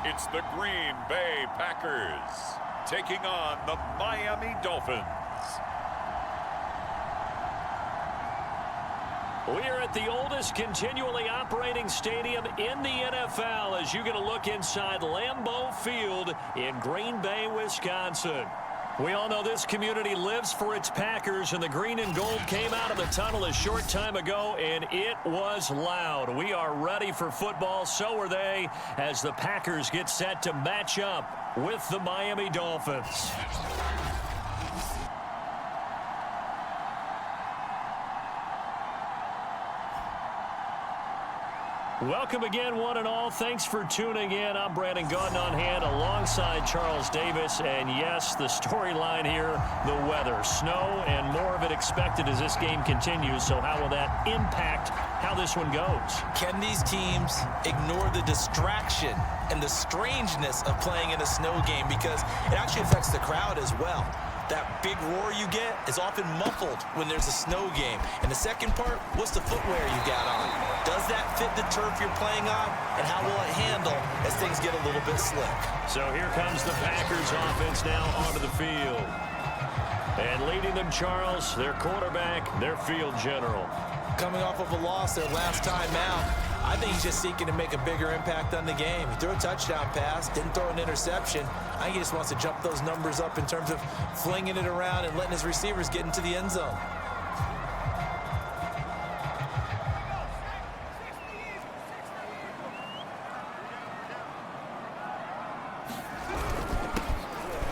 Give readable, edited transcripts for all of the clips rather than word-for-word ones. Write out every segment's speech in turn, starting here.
It's the Green Bay Packers taking on the Miami Dolphins. We are at the oldest continually operating stadium in the NFL as you get a look inside Lambeau Field in Green Bay, Wisconsin. We all know this community lives for its Packers, and the green and gold came out of the tunnel a short time ago, and it was loud. We are ready for football, so are they, as the Packers get set to match up with the Miami Dolphins. Welcome again, one and all. Thanks for tuning in. I'm Brandon Gautin on hand alongside Charles Davis. And yes, the storyline here, the weather. Snow and more of it expected as this game continues. So how will that impact how this one goes? Can these teams ignore the distraction and the strangeness of playing in a snow game? Because it actually affects the crowd as well. That big roar you get is often muffled when there's a snow game. And the second part, what's the footwear you got on? Does that fit the turf you're playing on? And how will it handle as things get a little bit slick? So here comes the Packers offense now onto the field. And leading them, Charles, their quarterback, their field general. Coming off of a loss their last time out, I think he's just seeking to make a bigger impact on the game. He threw a touchdown pass, didn't throw an interception. I think he just wants to jump those numbers up in terms of flinging it around and letting his receivers get into the end zone.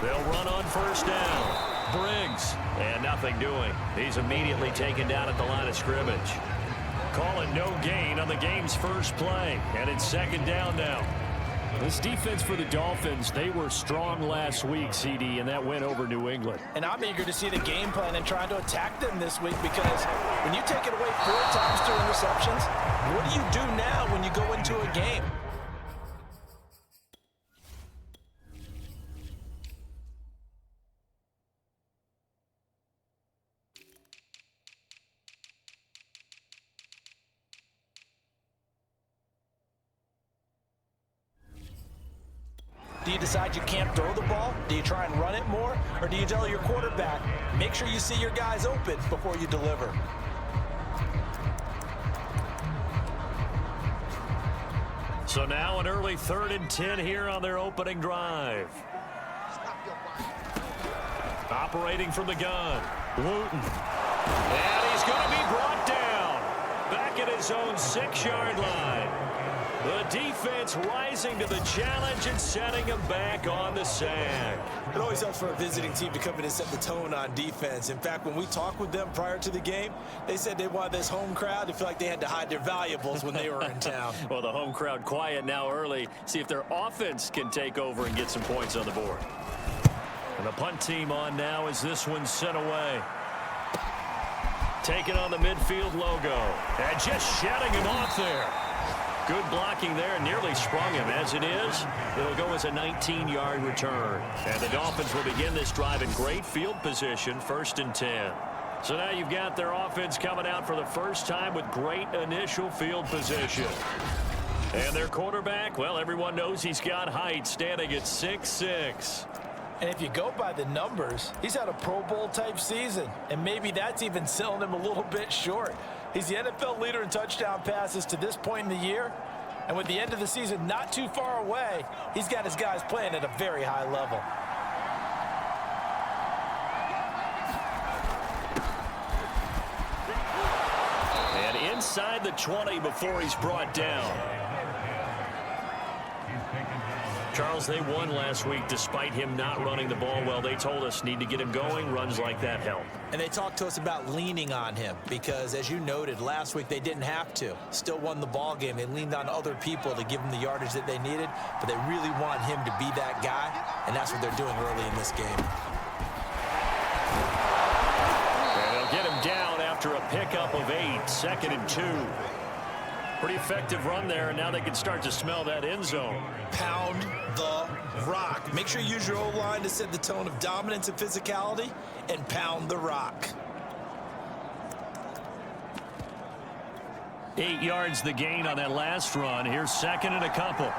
They'll run on first down. Briggs, and nothing doing. He's immediately taken down at the line of scrimmage. Call it no gain on the game's first play, and it's second down now. This defense for the Dolphins, they were strong last week, CD, and that went over New England. And I'm eager to see the game plan and trying to attack them this week, because when you take it away 4 times through interceptions, what do you do now when you go into a game? Do you decide you can't throw the ball? Do you try and run it more? Or do you tell your quarterback, make sure you see your guys open before you deliver? So now an early 3rd and 10 here on their opening drive. Operating from the gun, Wooten. And he's going to be brought down back at his own 6-yard line. The defense rising to the challenge and setting him back on the sack. It always helps for a visiting team to come in and set the tone on defense. In fact, when we talked with them prior to the game, they said they wanted this home crowd to feel like they had to hide their valuables when they were in town. Well, the home crowd quiet now early. See if their offense can take over and get some points on the board. And the punt team on now as this one's sent away. Taking on the midfield logo. And just shutting him off there. Good blocking there, nearly sprung him. As it is, it'll go as a 19-yard return. And the Dolphins will begin this drive in great field position, 1st and 10. So now you've got their offense coming out for the first time with great initial field position. And their quarterback, well, everyone knows he's got height, standing at 6'6". And if you go by the numbers, he's had a Pro Bowl type season. And maybe that's even selling him a little bit short. He's the NFL leader in touchdown passes to this point in the year. And with the end of the season not too far away, he's got his guys playing at a very high level. And inside the 20 before he's brought down. Charles, they won last week despite him not running the ball well. They told us need to get him going. Runs like that help. And they talked to us about leaning on him because, as you noted, last week they didn't have to. Still won the ball game. They leaned on other people to give them the yardage that they needed, but they really want him to be that guy, and that's what they're doing early in this game. And they'll get him down after a pickup of 8, 2nd and 2. Pretty effective run there, and now they can start to smell that end zone. Pound the rock. Make sure you use your O-line to set the tone of dominance and physicality, and pound the rock. 8 yards the gain on that last run. Here's 2nd and a couple.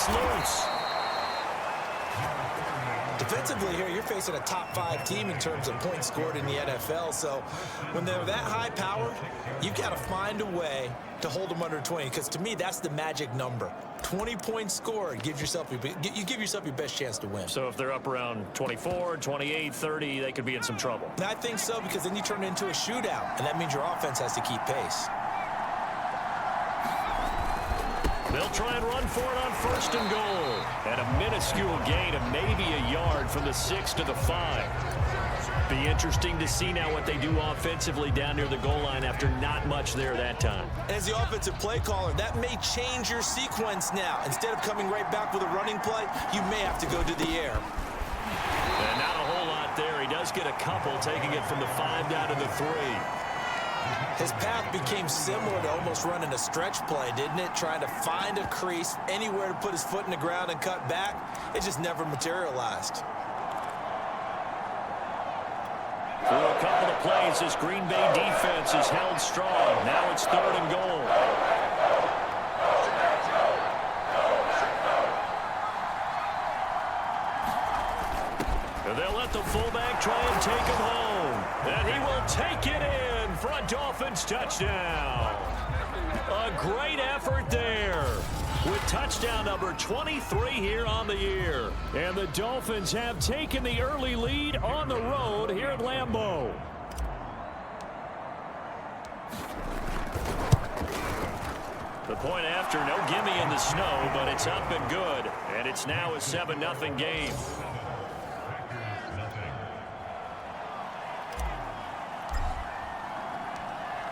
gets loose. Defensively here, you're facing a top-5 team in terms of points scored in the NFL. So when they're that high-powered, you've got to find a way to hold them under 20. Because to me, that's the magic number. 20 points scored, you give yourself your best chance to win. So if they're up around 24, 28, 30, they could be in some trouble. And I think so, because then you turn it into a shootout, and that means your offense has to keep pace. They'll try and run for it on 1st and goal. And a minuscule gain of maybe a yard from the 6 to the 5. Be interesting to see now what they do offensively down near the goal line after not much there that time. As the offensive play caller, that may change your sequence now. Instead of coming right back with a running play, you may have to go to the air. And not a whole lot there. He does get a couple, taking it from the 5 down to the 3. His path became similar to almost running a stretch play, didn't it? Trying to find a crease, anywhere to put his foot in the ground and cut back. It just never materialized. Through a couple of plays, this Green Bay defense is held strong. Now it's 3rd and goal. And they'll let the fullback try and take him home. And he will take it in for a Dolphins touchdown. A great effort there with touchdown number 23 here on the year. And the Dolphins have taken the early lead on the road here at Lambeau. The point after, no gimme in the snow, but it's up and good. And it's now a 7-0 game.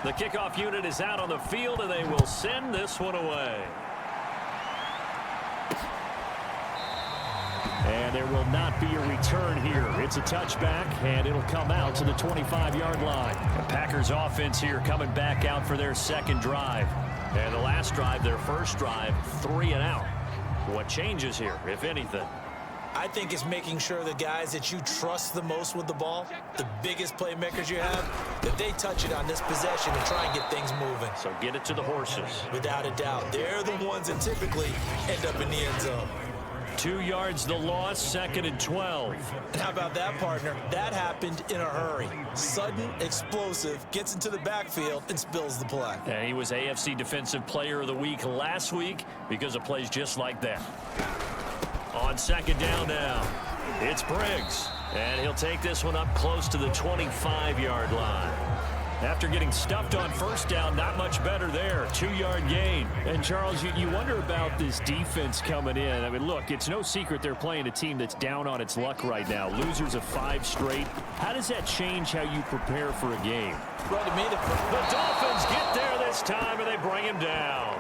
The kickoff unit is out on the field, and they will send this one away. And there will not be a return here. It's a touchback, and it'll come out to the 25-yard line. The Packers offense here coming back out for their 2nd drive. And the last drive, their 1st drive, 3 and out. What changes here, if anything? I think it's making sure the guys that you trust the most with the ball, the biggest playmakers you have, that they touch it on this possession and try and get things moving. So get it to the horses. Without a doubt. They're the ones that typically end up in the end zone. 2 yards the loss, 2nd and 12. And how about that, partner? That happened in a hurry. Sudden, explosive, gets into the backfield, and spills the play. And he was AFC Defensive Player of the Week last week because of plays just like that. On 2nd down now, it's Briggs. And he'll take this one up close to the 25-yard line. After getting stuffed on 1st down, not much better there. 2-yard gain. And, Charles, you wonder about this defense coming in. I mean, look, it's no secret they're playing a team that's down on its luck right now. Losers of 5 straight. How does that change how you prepare for a game? Well, to me, the Dolphins get there this time, and they bring him down.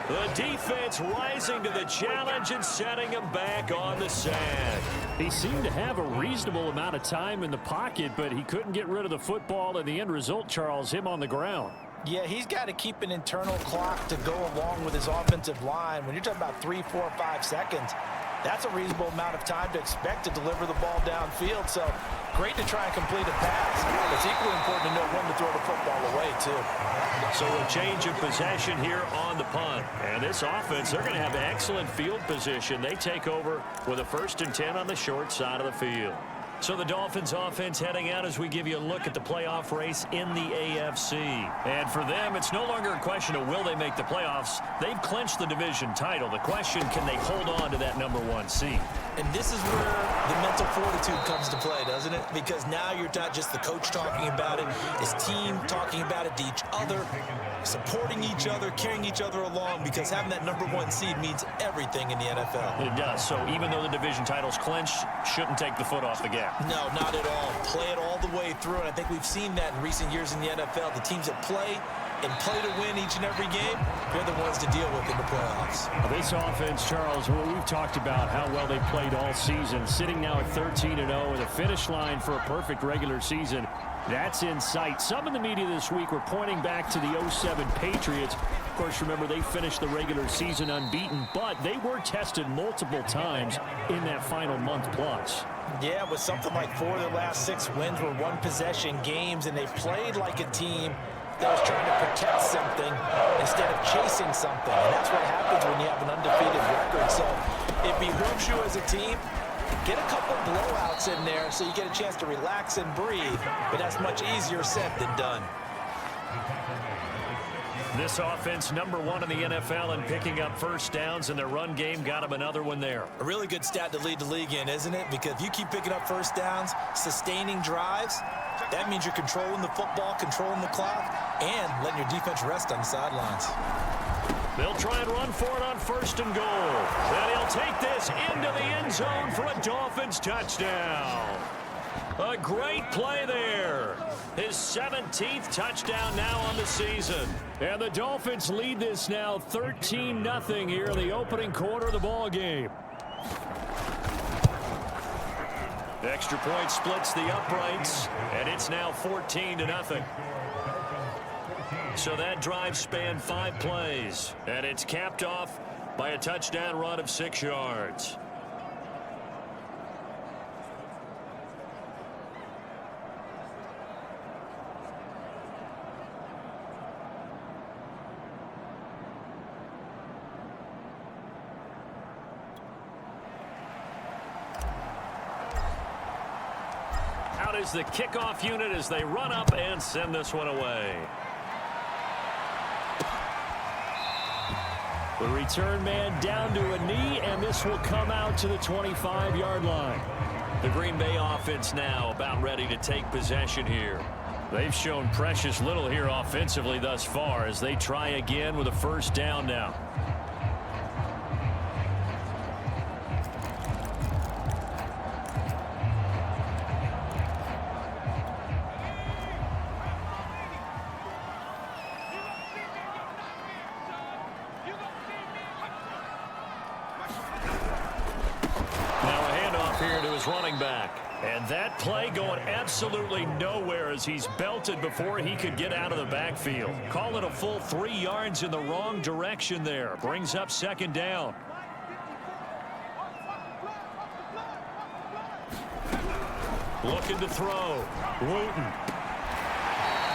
The defense rising to the challenge and setting him back on the sand. He seemed to have a reasonable amount of time in the pocket, but he couldn't get rid of the football, and the end result, Charles, him on the ground. Yeah, he's got to keep an internal clock to go along with his offensive line. When you're talking about 3, 4, 5 seconds, that's a reasonable amount of time to expect to deliver the ball downfield. So great to try and complete a pass. It's equally important to know when to throw the football away, too. So a change of possession here on the punt. And this offense, they're going to have excellent field position. They take over with a 1st and 10 on the short side of the field. So the Dolphins offense heading out as we give you a look at the playoff race in the AFC. And for them, it's no longer a question of will they make the playoffs. They've clinched the division title. The question, can they hold on to that #1 seed? And this is where the mental fortitude comes to play, doesn't it? Because now you're not just the coach talking about it, it's team talking about it to each other, supporting each other, carrying each other along, because having that #1 seed means everything in the NFL. It does. So even though the division title's clinched, shouldn't take the foot off the gas. No, not at all. Play it all the way through, and I think we've seen that in recent years in the NFL. The teams that play and play to win each and every game, they're the ones to deal with in the playoffs. This offense, Charles, well, we've talked about how well they played all season, sitting now at 13-0 with a finish line for a perfect regular season. That's in sight. Some in the media this week were pointing back to the 07 Patriots. Of course, remember, they finished the regular season unbeaten, but they were tested multiple times in that final month plus. Yeah, with something like 4 of their last 6 wins were one-possession games, and they played like a team that was trying to protect something instead of chasing something. And that's what happens when you have an undefeated record. So it behooves you as a team, get a couple blowouts in there so you get a chance to relax and breathe. But that's much easier said than done. This offense, #1 in the NFL in picking up first downs, and their run game got them another one there. A really good stat to lead the league in, isn't it? Because if you keep picking up first downs, sustaining drives, that means you're controlling the football, controlling the clock, and letting your defense rest on the sidelines. They'll try and run for it on 1st and goal. And he'll take this into the end zone for a Dolphins touchdown. A great play there. His 17th touchdown now on the season. And the Dolphins lead this now 13-0 here in the opening quarter of the ball game. Extra point splits the uprights, and it's now 14-0. So that drive spanned 5 plays, and it's capped off by a touchdown run of 6 yards. Out is the kickoff unit as they run up and send this one away. The return man down to a knee, and this will come out to the 25-yard line. The Green Bay offense now about ready to take possession here. They've shown precious little here offensively thus far as they try again with a first down now. Running back, and that play going absolutely nowhere as he's belted before he could get out of the backfield. Call it a full 3 yards in the wrong direction there. Brings up 2nd down. Looking to throw. Wooten.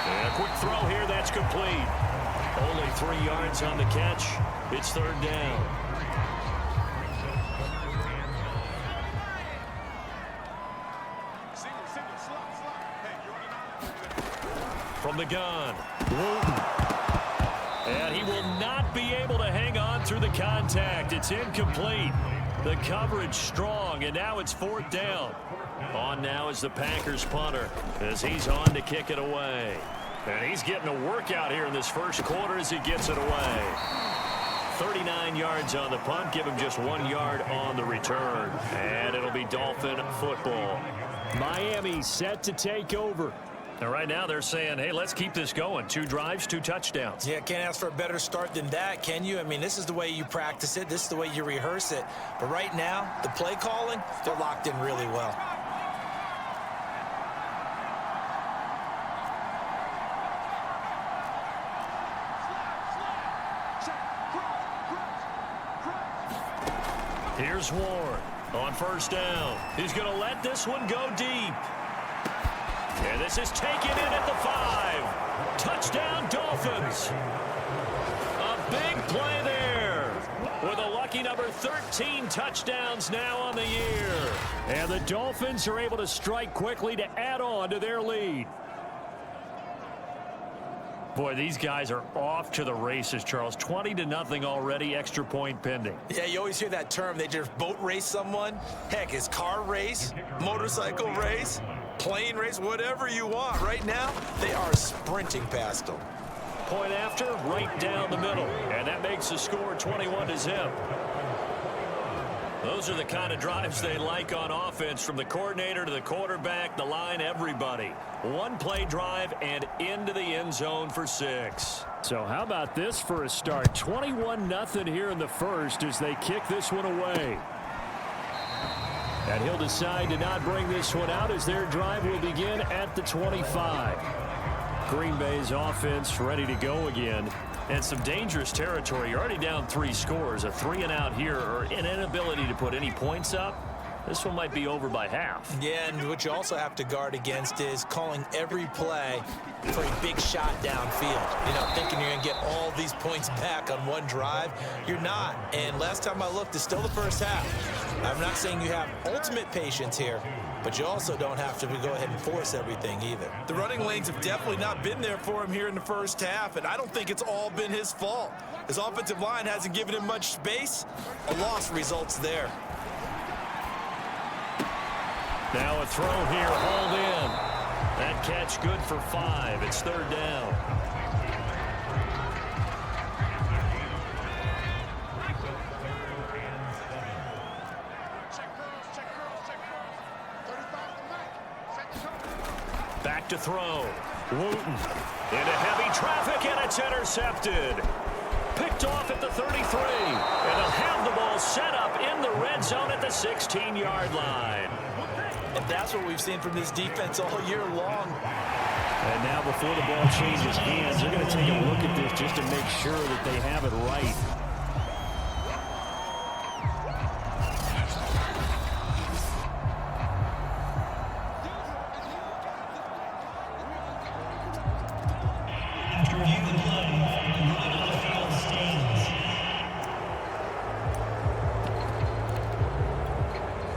And a quick throw here, that's complete. Only 3 yards on the catch. It's 3rd down. From the gun, Wooten. And he will not be able to hang on through the contact. It's incomplete. The coverage strong, and now it's 4th down. On now is the Packers punter as he's on to kick it away. And he's getting a workout here in this first quarter as he gets it away. 39 yards on the punt, give him just 1 yard on the return. And it'll be Dolphin football. Miami set to take over. And right now they're saying, hey, let's keep this going. 2 drives, 2 touchdowns. Yeah, can't ask for a better start than that, can you? I mean, this is the way you practice it. This is the way you rehearse it. But right now, the play calling, they're locked in really well. Here's Ward on 1st down. He's going to let this one go deep. And this is taken in at the 5. Touchdown, Dolphins. A big play there with a lucky number 13 touchdowns now on the year. And the Dolphins are able to strike quickly to add on to their lead. Boy, these guys are off to the races, Charles. 20-0 already, extra point pending. Yeah, you always hear that term. They just boat race someone. Heck, it's car race, motorcycle race, plane race, whatever you want. Right now, they are sprinting past them. Point after, right down the middle. And that makes the score 21-0. Those are the kind of drives they like on offense, from the coordinator to the quarterback, the line, everybody. 1-play drive and into the end zone for 6. So how about this for a start? 21-0 here in the first as they kick this one away. And he'll decide to not bring this one out as their drive will begin at the 25. Green Bay's offense ready to go again. And some dangerous territory. You're already down 3 scores. A 3-and-out here, or an inability to put any points up. this one might be over by half. Yeah, and what you also have to guard against is calling every play for a big shot downfield. You know, thinking you're going to get all these points back on one drive. You're not. And last time I looked, it's still the first half. I'm not saying you have ultimate patience here, but you also don't have to go ahead and force everything either. The running lanes have definitely not been there for him here in the first half, and I don't think it's all been his fault. His offensive line hasn't given him much space. A loss results there. Now a throw here, hauled in. That catch good for 5. It's third down. Back to throw. Wooten into heavy traffic, and it's intercepted. Picked off at the 33. And they'll have the ball set up in the red zone at the 16-yard line. And that's what we've seen from this defense all year long. And now before the ball changes hands, they're going to take a look at this just to make sure that they have it right.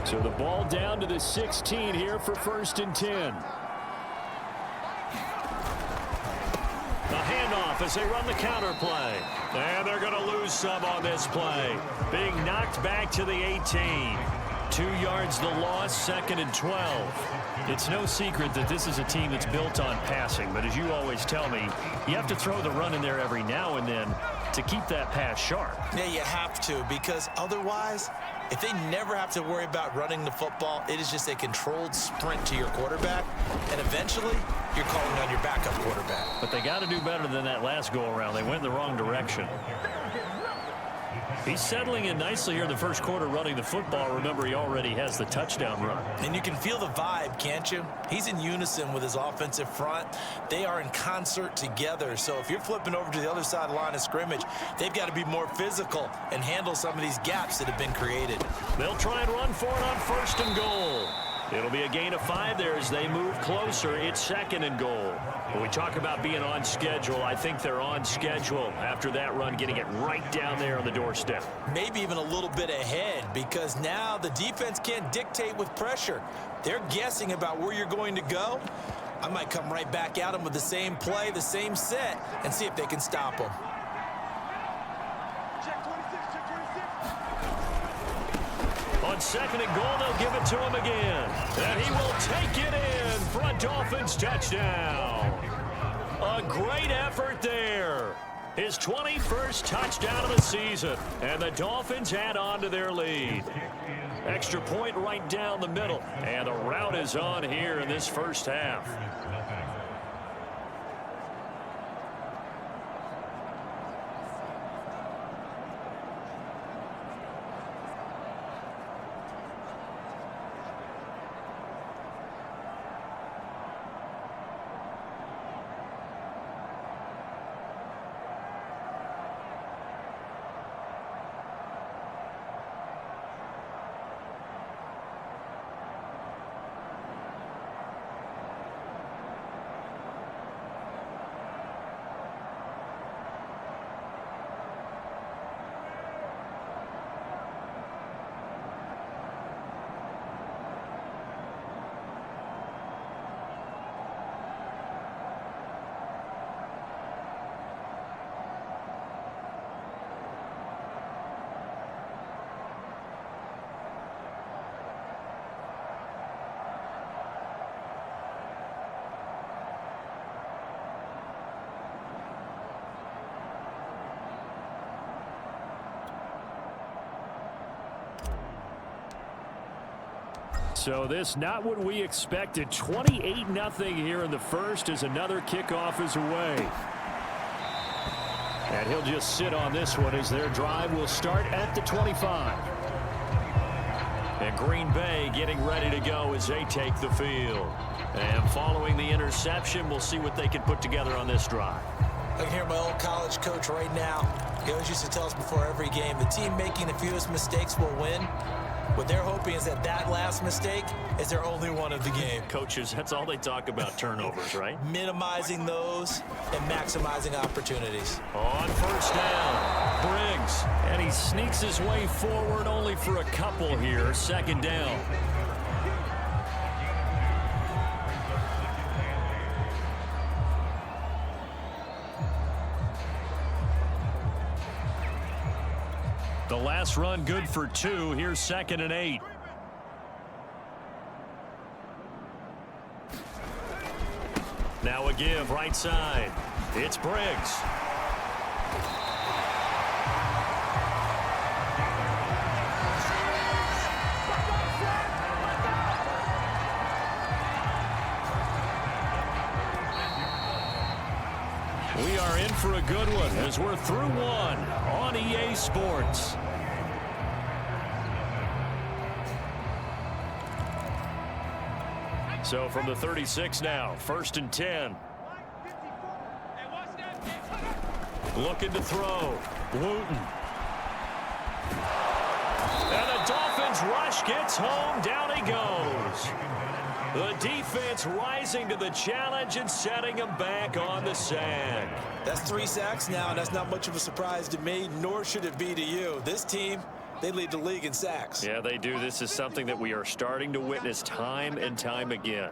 So the ball down to the 16 here for 1st and 10. The handoff as they run the counter play. And they're going to lose some on this play. Being knocked back to the 18. 2 yards the loss, 2nd and 12. It's no secret that this is a team that's built on passing. But as you always tell me, you have to throw the run in there every now and then to keep that pass sharp. Yeah, you have to, because otherwise, if they never have to worry about running the football, it is just a controlled sprint to your quarterback, and eventually you're calling on your backup quarterback. But they got to do better than that last go-around. They went in the wrong direction. He's settling in nicely here in the first quarter running the football. Remember, he already has the touchdown run. And you can feel the vibe, can't you? He's in unison with his offensive front. They are in concert together. So if you're flipping over to the other side of the line of scrimmage, they've got to be more physical and handle some of these gaps that have been created. They'll try and run for it on 1st and goal. It'll be a gain of 5 there as they move closer. It's 2nd and goal. When we talk about being on schedule, I think they're on schedule after that run, getting it right down there on the doorstep. Maybe even a little bit ahead, because now the defense can't dictate with pressure. They're guessing about where you're going to go. I might come right back at them with the same play, the same set, and see if they can stop them. On 2nd and goal, they'll give it to him again. And he will take it in for a Dolphins touchdown. A great effort there. His 21st touchdown of the season. And the Dolphins add on to their lead. Extra point right down the middle. And the route is on here in this first half. So this not what we expected. 28-0 here in the first as another kickoff is away. And he'll just sit on this one as their drive will start at the 25. And Green Bay getting ready to go as they take the field. And following the interception, we'll see what they can put together on this drive. I can hear my old college coach right now. He always used to tell us before every game, the team making the fewest mistakes will win. What they're hoping is that that last mistake is their only one of the game. Coaches, that's all they talk about, turnovers, right? Minimizing those and maximizing opportunities. On first down, Briggs. And he sneaks his way forward only for a couple here. Second down. The last run good for 2. Here's 2nd and 8. Now a give right side. It's Briggs. We are in for a good one as we're through one on EA Sports. So from the 36 now, 1st and 10. Looking to throw. Wooten. And the Dolphins rush gets home. Down he goes. The defense rising to the challenge and setting him back on the sand. That's 3 sacks now, and that's not much of a surprise to me, nor should it be to you. This team, they lead the league in sacks. Yeah, they do. This is something that we are starting to witness time and time again.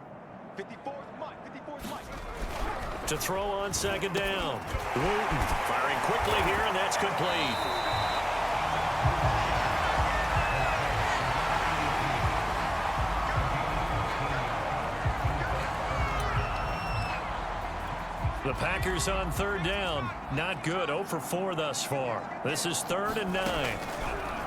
To throw on 2nd down. Wooten firing quickly here, and that's complete. The Packers on 3rd down. Not good. 0 for 4 thus far. This is 3rd and 9.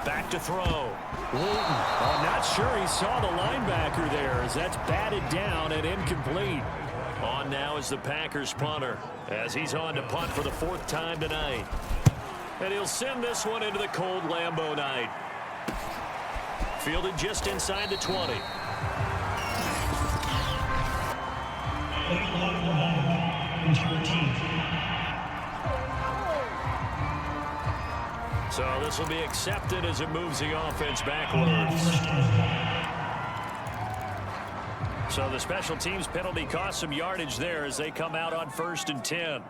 Back to throw. Wooten. I'm not sure he saw the linebacker there as that's batted down and incomplete. On now is the Packers punter as he's on to punt for the 4th time tonight. And he'll send this one into the cold Lambeau night. Fielded just inside the 20. So this will be accepted as it moves the offense backwards. So the special teams penalty cost some yardage there as they come out on 1st and 10.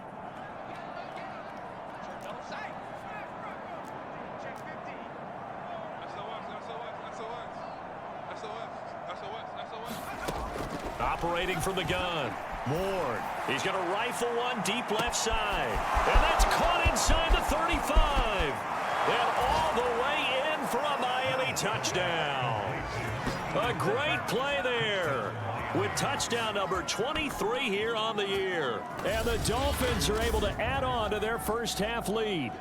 Operating from the gun. Moore. He's going to rifle one deep left side. And that's caught inside the 35. And all the way in for a Miami touchdown. A great play there. With touchdown number 23 here on the year. And the Dolphins are able to add on to their first half lead.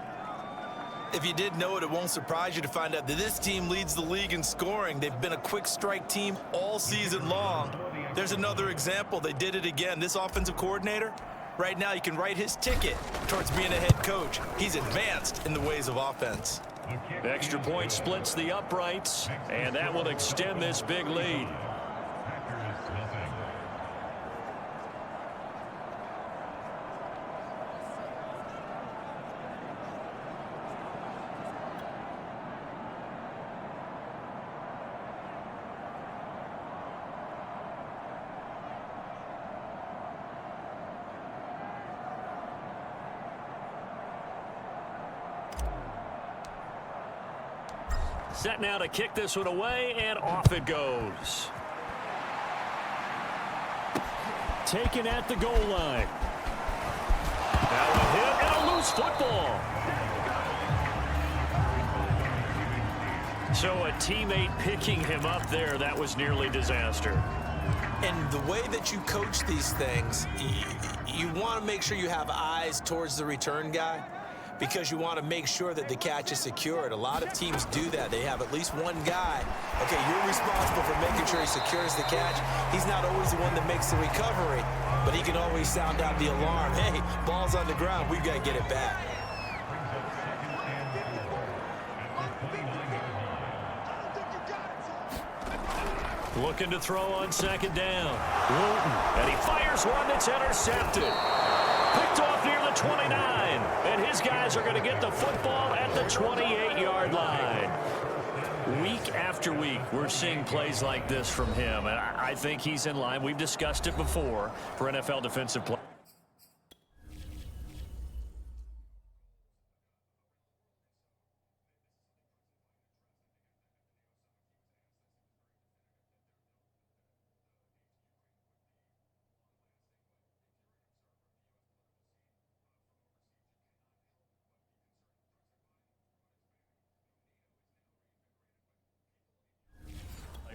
If you did know it, it won't surprise you to find out that this team leads the league in scoring. They've been a quick strike team all season long. There's another example. They did it again. This offensive coordinator, right now you can write his ticket towards being a head coach. He's advanced in the ways of offense. Extra point splits the uprights, and that will extend this big lead. Set now to kick this one away, and off it goes. Taken at the goal line. Now a hit and a loose football. So a teammate picking him up there, that was nearly disaster. And the way that you coach these things, you want to make sure you have eyes towards the return guy, because you want to make sure that the catch is secured. A lot of teams do that. They have at least one guy. Okay, you're responsible for making sure he secures the catch. He's not always the one that makes the recovery, but he can always sound out the alarm. Hey, ball's on the ground. We've got to get it back. Looking to throw on 2nd down. Wooten, and he fires one that's intercepted. Picked off near the 29, and his guys are going to get the football at the 28-yard line. Week after week, we're seeing plays like this from him, and I think he's in line. We've discussed it before for NFL defensive play.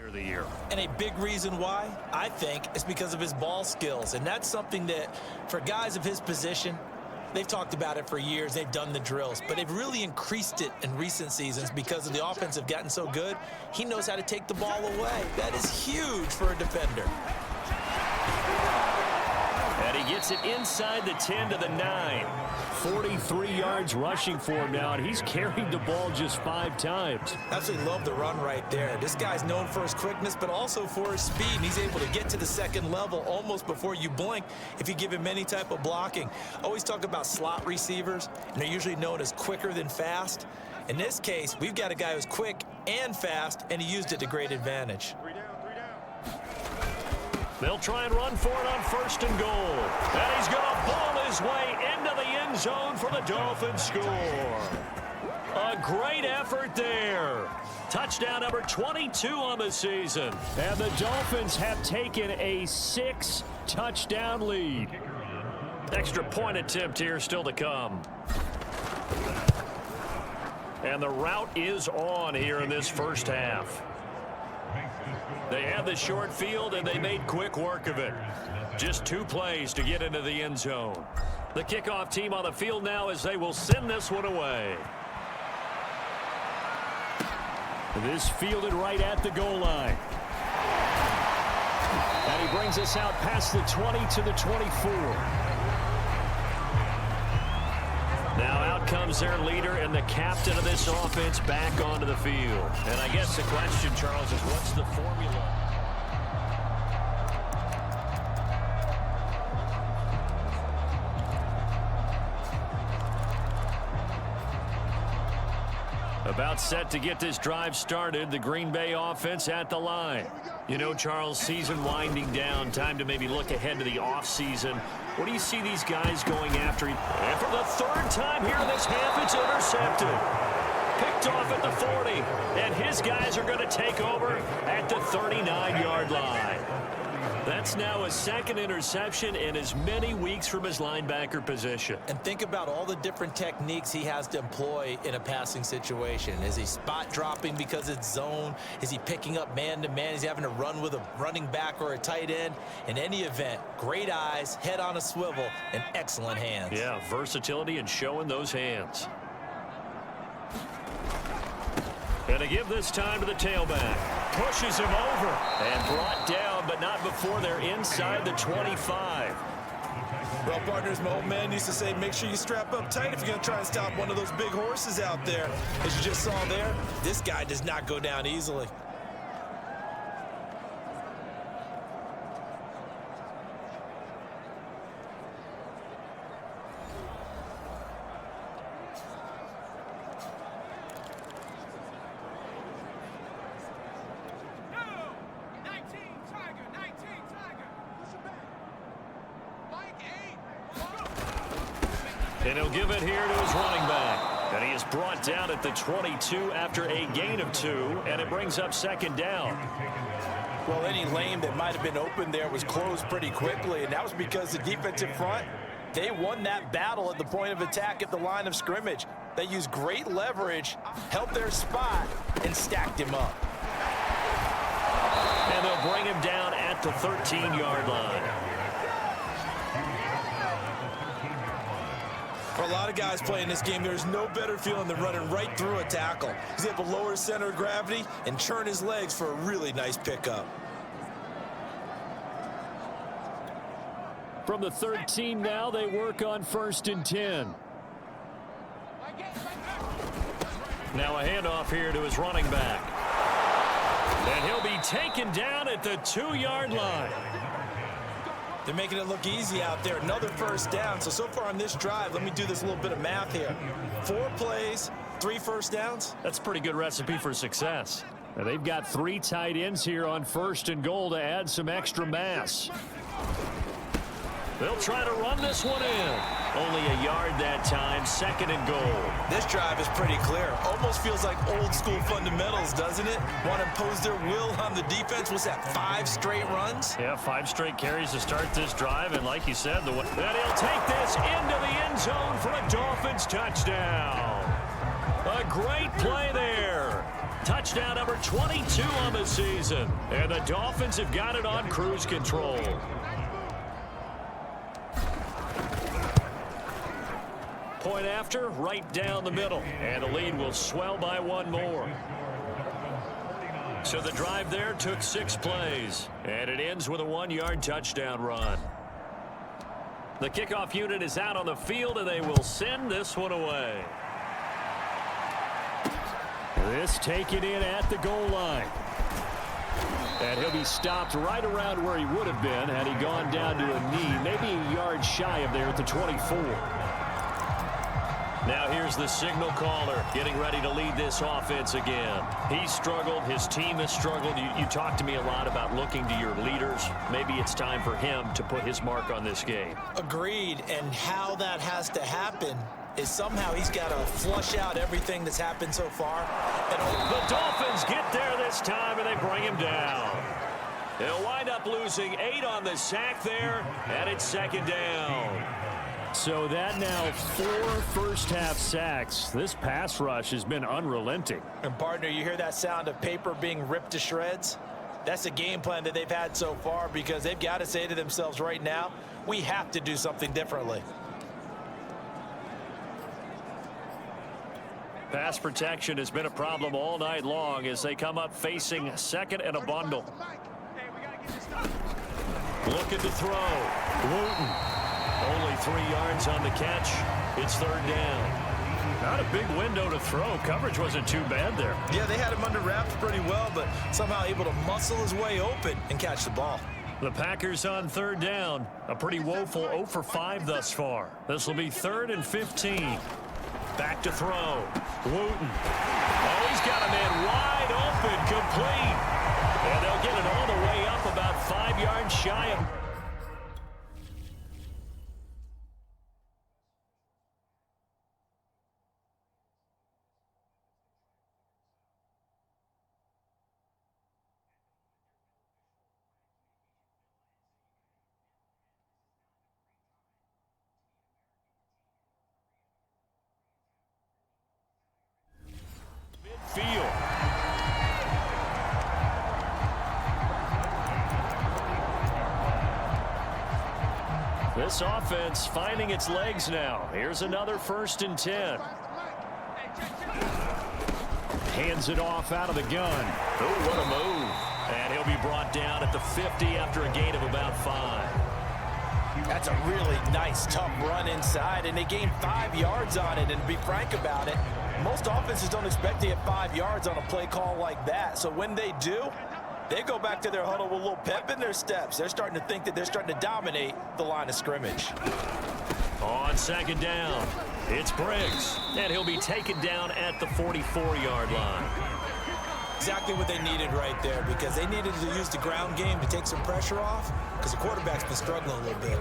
Of the year. And a big reason why, I think, is because of his ball skills. And that's something that, for guys of his position, they've talked about it for years. They've done the drills. But they've really increased it in recent seasons because of the offense have gotten so good. He knows how to take the ball away. That is huge for a defender. And he gets it inside the 10 to the 9. 43 yards rushing for him now, and he's carried the ball just 5 times. Absolutely love the run right there. This guy's known for his quickness, but also for his speed. And he's able to get to the second level almost before you blink if you give him any type of blocking. Always talk about slot receivers, and they're usually known as quicker than fast. In this case, we've got a guy who's quick and fast, and he used it to great advantage. They'll try and run for it on 1st and goal. And he's going to ball his way into the end zone for the Dolphins score. A great effort there. Touchdown number 22 on the season. And the Dolphins have taken a 6-touchdown lead. Extra point attempt here still to come. And the route is on here in this first half. They had the short field, and they made quick work of it. Just 2 plays to get into the end zone. The kickoff team on the field now as they will send this one away. This fielded right at the goal line. And he brings us out past the 20 to the 24. Now out comes their leader and the captain of this offense back onto the field. And I guess the question, Charles, is what's the formula? About set to get this drive started, the Green Bay offense at the line. You know, Charles, season winding down, time to maybe look ahead to the offseason. What do you see these guys going after? And for the 3rd time here in this half, it's intercepted. Picked off at the 40, and his guys are going to take over at the 39-yard line. That's now his 2nd interception in as many weeks from his linebacker position. And think about all the different techniques he has to employ in a passing situation. Is he spot dropping because it's zone? Is he picking up man-to-man? Is he having to run with a running back or a tight end? In any event, great eyes, head on a swivel, and excellent hands. Yeah, versatility and showing those hands. And to give this time to the tailback. Pushes him over and brought down, but not before they're inside the 25. Well, partners, my old man used to say, make sure you strap up tight if you're going to try and stop one of those big horses out there. As you just saw there, this guy does not go down easily. And he'll give it here to his running back. And he is brought down at the 22 after a gain of 2, and it brings up 2nd down. Well, any lane that might have been open there was closed pretty quickly, and that was because the defensive front, they won that battle at the point of attack at the line of scrimmage. They used great leverage, held their spot, and stacked him up. And they'll bring him down at the 13-yard line. For a lot of guys playing this game, there's no better feeling than running right through a tackle. He's able to lower his center of gravity and churn his legs for a really nice pickup. From the 13 now, they work on 1st and 10. Now a handoff here to his running back. And he'll be taken down at the 2-yard line. They're making it look easy out there. Another 1st down. So far on this drive, let me do this little bit of math here. 4 plays, 3 first downs. That's a pretty good recipe for success. Now they've got 3 tight ends here on 1st and goal to add some extra mass. They'll try to run this one in. Only a yard that time, 2nd and goal. This drive is pretty clear. Almost feels like old school fundamentals, doesn't it? Want to impose their will on the defense. What's that, 5 straight runs? Yeah, 5 straight carries to start this drive. And like you said, then he'll take this into the end zone for a Dolphins touchdown. A great play there. Touchdown number 22 on the season. And the Dolphins have got it on cruise control. Point after, right down the middle. And the lead will swell by 1 more. So the drive there took 6 plays. And it ends with a 1-yard touchdown run. The kickoff unit is out on the field, and they will send this one away. This taken in at the goal line. And he'll be stopped right around where he would have been had he gone down to a knee, maybe a yard shy of there at the 24. Now here's the signal caller getting ready to lead this offense again. He struggled. His team has struggled. You talk to me a lot about looking to your leaders. Maybe it's time for him to put his mark on this game. Agreed. And how that has to happen is somehow he's got to flush out everything that's happened so far. And the Dolphins get there this time, and they bring him down. They'll wind up losing 8 on the sack there, and it's 2nd down. So that now 4 first-half sacks. This pass rush has been unrelenting. And, partner, you hear that sound of paper being ripped to shreds? That's a game plan that they've had so far because they've got to say to themselves right now, we have to do something differently. Pass protection has been a problem all night long as they come up facing 2nd and a bundle. Looking to throw. Wooten. Only 3 yards on the catch. It's 3rd down. Not a big window to throw. Coverage wasn't too bad there. Yeah, they had him under wraps pretty well, but somehow able to muscle his way open and catch the ball. The Packers on 3rd down. A pretty woeful 0 for 5 thus far. This will be 3rd and 15. Back to throw. Wooten. Oh, he's got a man wide open, complete. And they'll get it all the way up about 5 yards shy of. Midfield. This offense finding its legs now. Here's another 1st and 10. Hands it off out of the gun. Oh, what a move. And he'll be brought down at the 50 after a gain of about 5. That's a really nice, tough run inside, and they gained 5 yards on it. And to be frank about it, most offenses don't expect to get 5 yards on a play call like that. So when they do, they go back to their huddle with a little pep in their steps. They're starting to think that they're starting to dominate the line of scrimmage. On 2nd down, it's Briggs, and he'll be taken down at the 44-yard line. Exactly what they needed right there, because they needed to use the ground game to take some pressure off, because the quarterback's been struggling a little bit.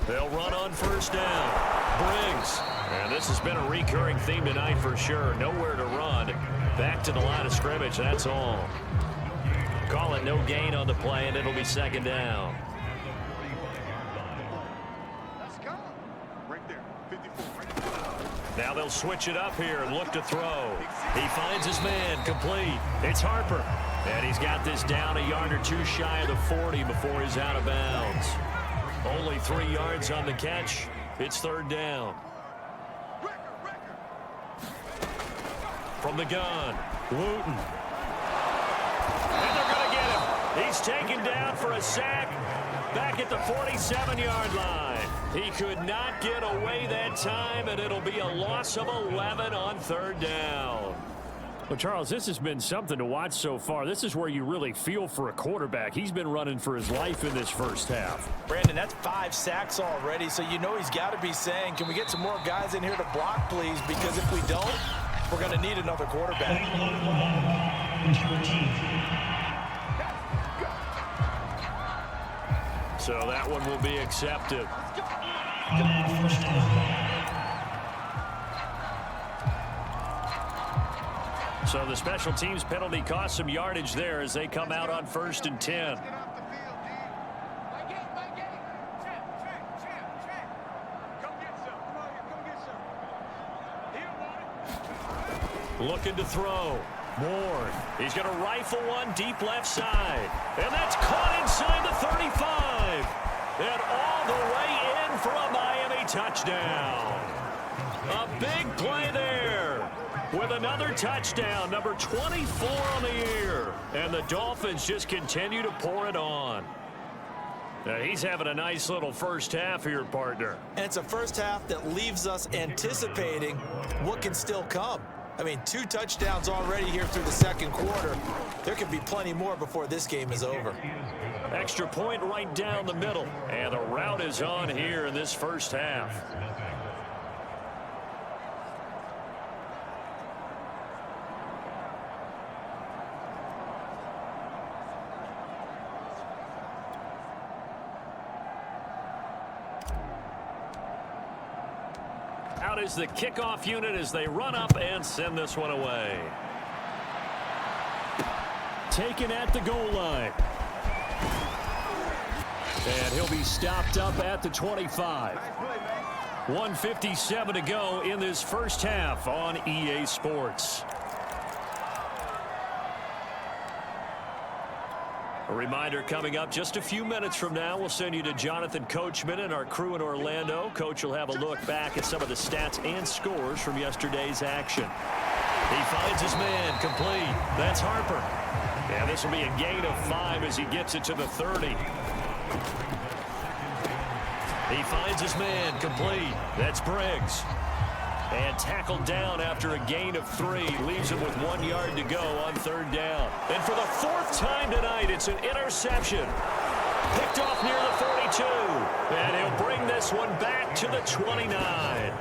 They'll run on 1st down. Briggs. And this has been a recurring theme tonight for sure. Nowhere to run. Back to the line of scrimmage, that's all. Call it no gain on the play, and it'll be 2nd down. Let's go. Right there, 54. Now they'll switch it up here and look to throw. He finds his man, complete. It's Harper. And he's got this down a yard or 2 shy of the 40 before he's out of bounds. Only 3 yards on the catch. It's 3rd down. From the gun, Wooten. And they're going to get him. He's taken down for a sack back at the 47-yard line. He could not get away that time, and it'll be a loss of 11 on 3rd down. Well, Charles, this has been something to watch so far. This is where you really feel for a quarterback. He's been running for his life in this first half. Brandon, that's 5 sacks already, so you know he's got to be saying, can we get some more guys in here to block, please? Because if we don't, we're going to need another quarterback. So that one will be accepted. So the special teams penalty cost some yardage there as they come out on 1st and 10. Looking to throw. Moore. He's going to rifle one deep left side. And that's caught inside the 35. And all the way in for a Miami touchdown. A big play there with another touchdown, number 24 on the year. And the Dolphins just continue to pour it on. Now, he's having a nice little first half here, partner. And it's a first half that leaves us anticipating what can still come. I mean, 2 touchdowns already here through the second quarter. There could be plenty more before this game is over. Extra point right down the middle. And the route is on here in this first half. Out is the kickoff unit as they run up and send this one away. Taken at the goal line. And he'll be stopped up at the 25. 1:57 to go in this first half on EA Sports. A reminder coming up just a few minutes from now, we'll send you to Jonathan Coachman and our crew in Orlando. Coach will have a look back at some of the stats and scores from yesterday's action. He finds his man complete. That's Harper. And this will be a gain of 5 as he gets it to the 30. He finds his man complete. That's Briggs. And tackled down after a gain of 3. Leaves him with 1 yard to go on 3rd down. And for the 4th time tonight, it's an interception. Picked off near the 42. And he'll bring this one back to the 29.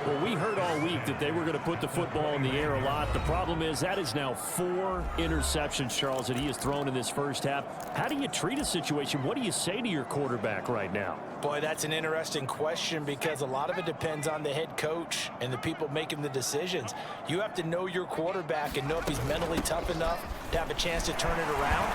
Well, we heard all week that they were going to put the football in the air a lot. The problem is that is now 4 interceptions, Charles, that he has thrown in this first half. How do you treat a situation? What do you say to your quarterback right now? Boy, that's an interesting question because a lot of it depends on the head coach and the people making the decisions. You have to know your quarterback and know if he's mentally tough enough to have a chance to turn it around.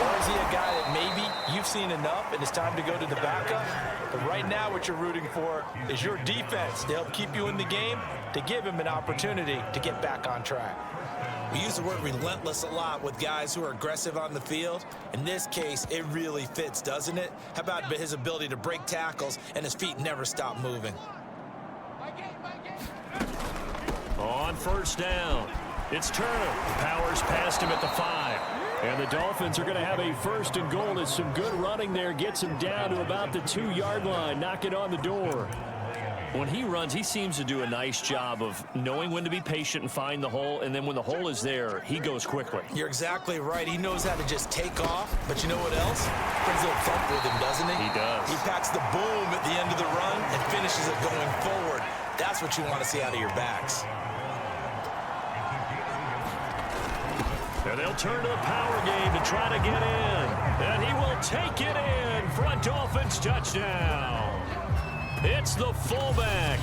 Or is he a guy that maybe you've seen enough and it's time to go to the backup? But right now what you're rooting for is your defense to help keep you in the game, to give him an opportunity to get back on track. We use the word relentless a lot with guys who are aggressive on the field. In this case, it really fits, doesn't it? How about his ability to break tackles and his feet never stop moving? On 1st down, it's Turner. Powers past him at the 5. And the Dolphins are going to have a 1st and goal as some good running there gets him down to about the 2-yard line. Knock it on the door. When he runs, he seems to do a nice job of knowing when to be patient and find the hole, and then when the hole is there, he goes quickly. You're exactly right. He knows how to just take off, but you know what else? Brings a little thump with him, doesn't he? He does. He packs the boom at the end of the run and finishes it going forward. That's what you want to see out of your backs. And they'll turn to the power game to try to get in. And he will take it in for a Dolphins touchdown. It's the fullback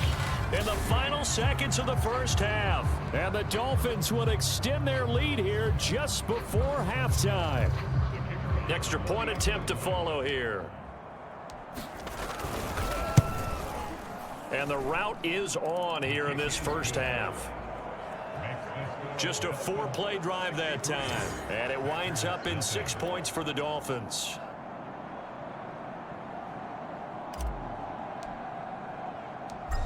in the final seconds of the first half. And the Dolphins would extend their lead here just before halftime. Extra point attempt to follow here. And the route is on here in this first half. Just a 4-play drive that time. And it winds up in 6 points for the Dolphins.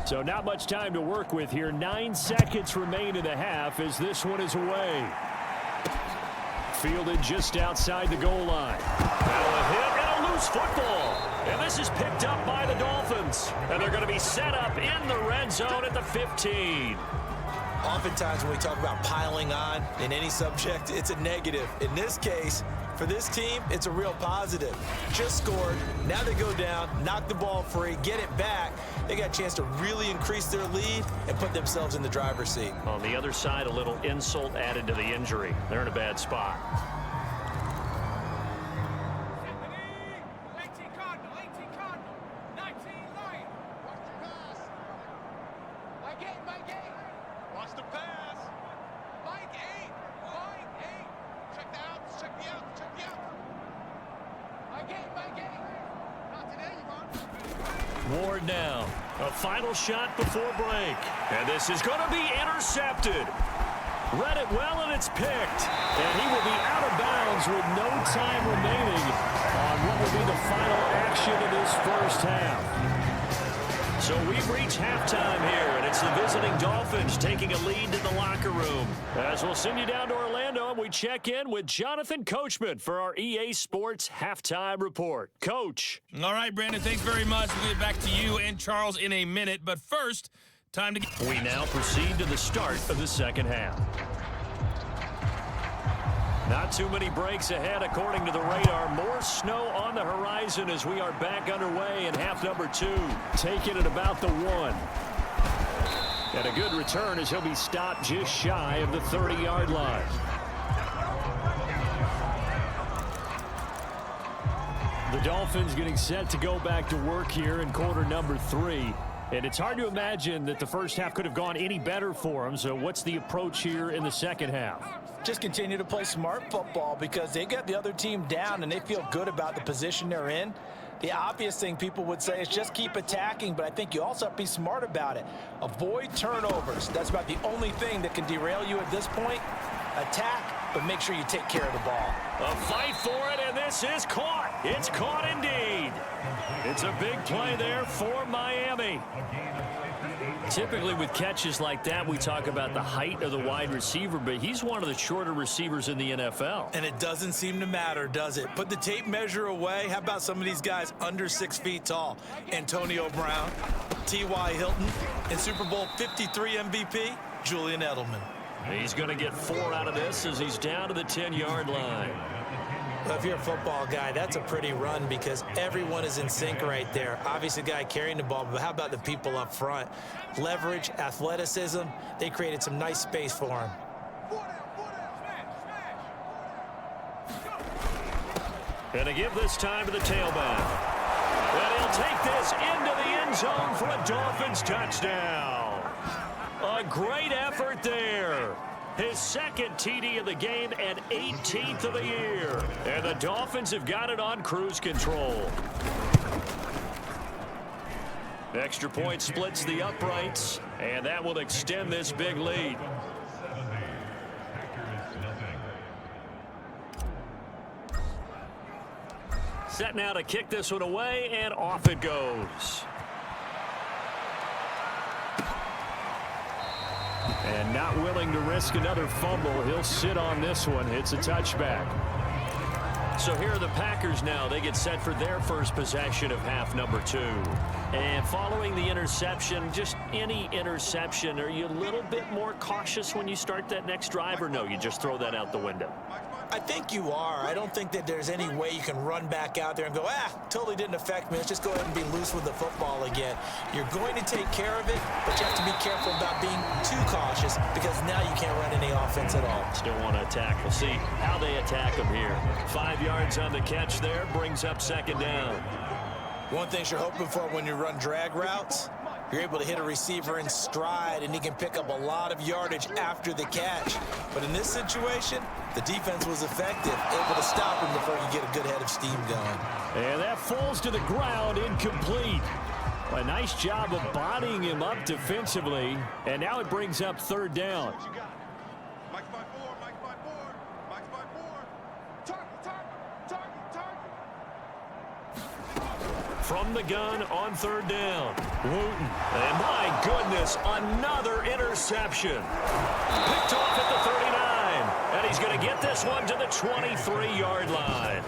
So not much time to work with here. 9 seconds remain in the half as this one is away. Fielded just outside the goal line. Now a hit and a loose football. And this is picked up by the Dolphins. And they're going to be set up in the red zone at the 15. Oftentimes when we talk about piling on in any subject, it's a negative. In this case, for this team, it's a real positive. Just scored. Now they go down, knock the ball free, get it back. They got a chance to really increase their lead and put themselves in the driver's seat. On the other side, a little insult added to the injury. They're in a bad spot. Ward now. A final shot before break. And this is going to be intercepted. Read it well, and it's picked. And he will be out of bounds with no time remaining on what will be the final action of this first half. So we've reached halftime here, and it's the visiting Dolphins taking a lead to the locker room. As we'll send you down to Orlando, and we check in with Jonathan Coachman for our EA Sports Halftime Report. Coach. All right, Brandon, thanks very much. We'll get back to you and Charles in a minute. But first, time to get... We now proceed to the start of the second half. Not too many breaks ahead according to the radar. More snow on the horizon as we are back underway in half number 2. Taken at about the 1. And a good return as he'll be stopped just shy of the 30-yard line. The Dolphins getting set to go back to work here in quarter number 3. And it's hard to imagine that the first half could have gone any better for them. So what's the approach here in the second half? Just continue to play smart football because they got the other team down and they feel good about the position they're in. The obvious thing people would say is just keep attacking, but I think you also have to be smart about it. Avoid turnovers. That's about the only thing that can derail you at this point. Attack, but make sure you take care of the ball. A fight for it, and this is caught. It's caught indeed. It's a big play there for Miami. Typically with catches like that, we talk about the height of the wide receiver, but he's one of the shorter receivers in the NFL. And it doesn't seem to matter, does it? Put the tape measure away. How about some of these guys under 6 feet tall? Antonio Brown, T.Y. Hilton, and Super Bowl 53 MVP, Julian Edelman. He's going to get 4 out of this as he's down to the 10-yard line. Well, if you're a football guy, that's a pretty run because everyone is in sync right there. Obviously, the guy carrying the ball, but how about the people up front? Leverage, athleticism, they created some nice space for him. And to give this time to the tailback. And he'll take this into the end zone for a Dolphins touchdown. A great effort there. His second TD of the game and 18th of the year. And the Dolphins have got it on cruise control. Extra point splits the uprights, and that will extend this big lead. Set now to kick this one away, and off it goes. And not willing to risk another fumble. He'll sit on this one. It's a touchback. So here are the Packers now. They get set for their first possession of half number 2. And following the interception, just any interception, are you a little bit more cautious when you start that next drive, or no, you just throw that out the window? I think you are. I don't think that there's any way you can run back out there and go, totally didn't affect me. Let's just go ahead and be loose with the football again. You're going to take care of it, but you have to be careful about being too cautious because now you can't run any offense at all. Still want to attack. We'll see how they attack them here. 5 yards on the catch there, brings up second down. One thing you're hoping for when you run drag routes, you're able to hit a receiver in stride, and he can pick up a lot of yardage after the catch. But in this situation, the defense was effective, able to stop him before he get a good head of steam going. And that falls to the ground, incomplete. A nice job of bodying him up defensively, and now it brings up third down. Mike 5-4, Mike 5-4, Mike 5-4. Target. From the gun on third down. Wooten. And my goodness, another interception. Picked off at the 39. And he's going to get this one to the 23-yard line.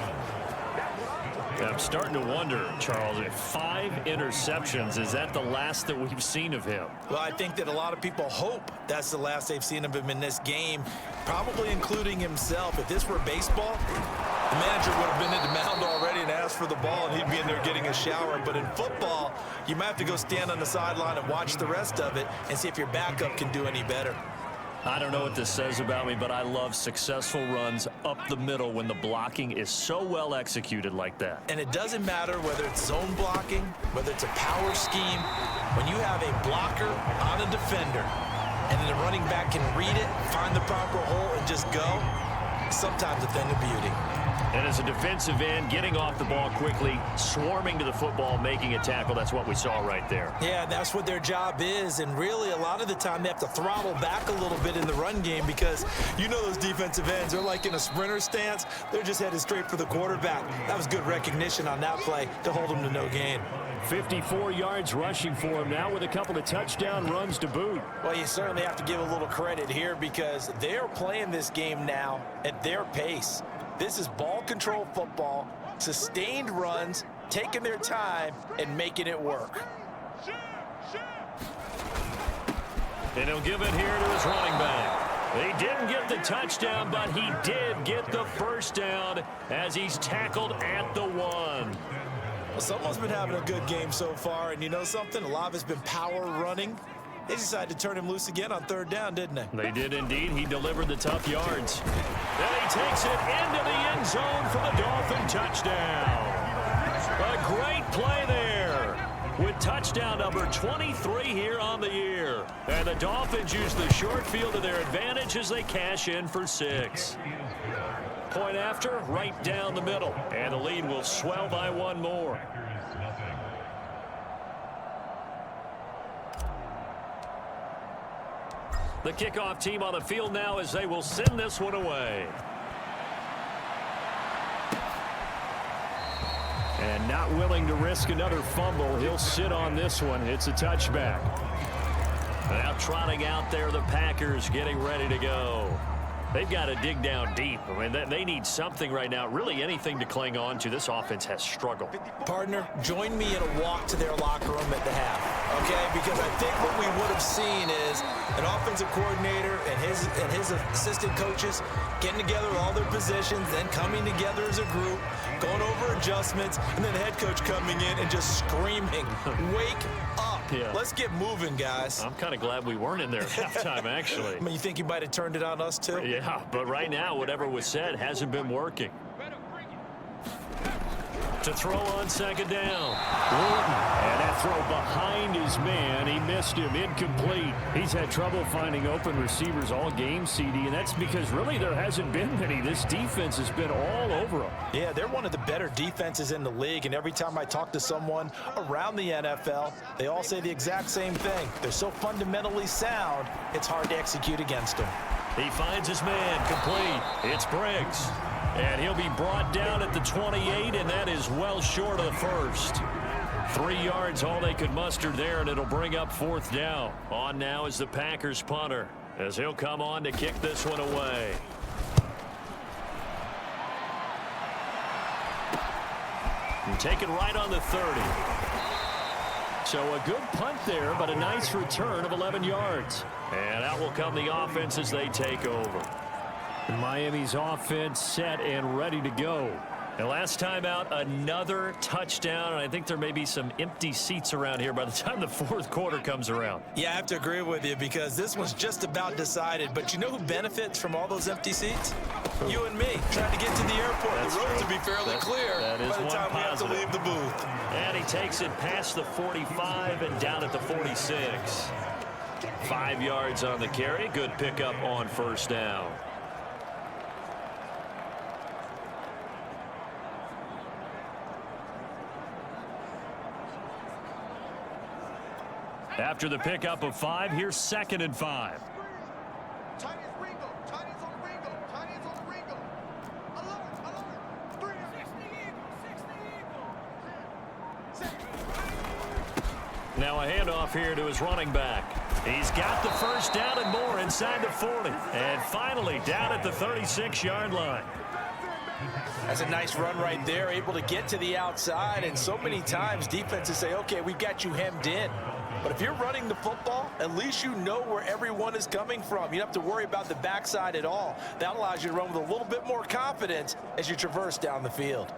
I'm starting to wonder, Charles, if 5 interceptions, is that the last that we've seen of him? Well, I think that a lot of people hope that's the last they've seen of him in this game, probably including himself. If this were baseball, the manager would have been in the mound already and asked for the ball, and he'd be in there getting a shower. But in football, you might have to go stand on the sideline and watch the rest of it and see if your backup can do any better. I don't know what this says about me, but I love successful runs up the middle when the blocking is so well executed like that. And it doesn't matter whether it's zone blocking, whether it's a power scheme. When you have a blocker on a defender and then the running back can read it, find the proper hole, and just go, sometimes a thing of beauty. And as a defensive end, getting off the ball quickly, swarming to the football, making a tackle, that's what we saw right there. Yeah, that's what their job is. And really, a lot of the time, they have to throttle back a little bit in the run game because you know those defensive ends, they're like in a sprinter stance. They're just headed straight for the quarterback. That was good recognition on that play to hold them to no gain. 54 yards rushing for him now with a couple of touchdown runs to boot. Well, you certainly have to give a little credit here because they're playing this game now at their pace. This is ball control football, sustained runs, taking their time, and making it work. And he'll give it here to his running back. He didn't get the touchdown, but he did get the first down as he's tackled at the 1. Well, someone's been having a good game so far, and you know something? A lot of it's been power running. They decided to turn him loose again on 3rd down, didn't they? They did indeed. He delivered the tough yards. And he takes it into the end zone for the Dolphin touchdown. A great play there with touchdown number 23 here on the year. And the Dolphins use the short field to their advantage as they cash in for 6. Point after, right down the middle. And the lead will swell by 1 more. The kickoff team on the field now as they will send this one away. And not willing to risk another fumble, he'll sit on this one. It's a touchback. Now trotting out there, the Packers getting ready to go. They've got to dig down deep. I mean, they need something right now, really anything to cling on to. This offense has struggled. Partner, join me in a walk to their locker room at the half, okay? Because I think what we would have seen is an offensive coordinator and his assistant coaches getting together with all their positions, then coming together as a group, going over adjustments, and then the head coach coming in and just screaming, wake up. Yeah. Let's get moving, guys. I'm kind of glad we weren't in there at halftime, actually. I mean, you think you might have turned it on us, too? Yeah, but right now, whatever was said hasn't been working. To throw on 2nd down. Wharton, and that throw behind his man. He missed him, incomplete. He's had trouble finding open receivers all game, CD, and that's because really there hasn't been many. This defense has been all over them. Yeah, they're one of the better defenses in the league, and every time I talk to someone around the NFL, they all say the exact same thing. They're so fundamentally sound, it's hard to execute against them. He finds his man, complete. It's Briggs. And he'll be brought down at the 28, and that is well short of the first. 3 yards, all they could muster there, and it'll bring up 4th down. On now is the Packers punter, as he'll come on to kick this one away. And take it right on the 30. So a good punt there, but a nice return of 11 yards. And out will come the offense as they take over. Miami's offense set and ready to go. And last time out, another touchdown, and I think there may be some empty seats around here by the time the 4th quarter comes around. Yeah, I have to agree with you because this one's just about decided. But you know who benefits from all those empty seats? You and me, trying to get to the airport. That's the roads true. will be fairly clear that is by the time we have to positive. leave the booth. And he takes it past the 45 and down at the 46. 5 yards on the carry. Good pickup on 1st down. After the pickup of 5, here's 2nd and 5. Tight is Ringo. Tight is on Ringo. Tight is on Ringo. Alert. 3. 60 Eagle. Now a handoff here to his running back. He's got the first down and more inside the 40. And finally down at the 36-yard line. That's a nice run right there, able to get to the outside, and so many times defenses say, okay, we've got you hemmed in. But if you're running the football, at least you know where everyone is coming from. You don't have to worry about the backside at all. That allows you to run with a little bit more confidence as you traverse down the field.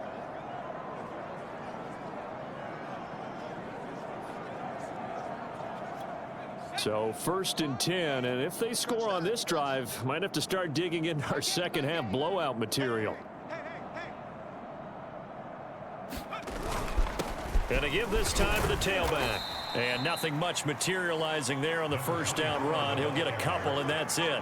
So 1st and 10, and if they score on this drive, might have to start digging into our second half blowout material. And to give this time to the tailback. And nothing much materializing there on the first down run. He'll get a couple, and that's it.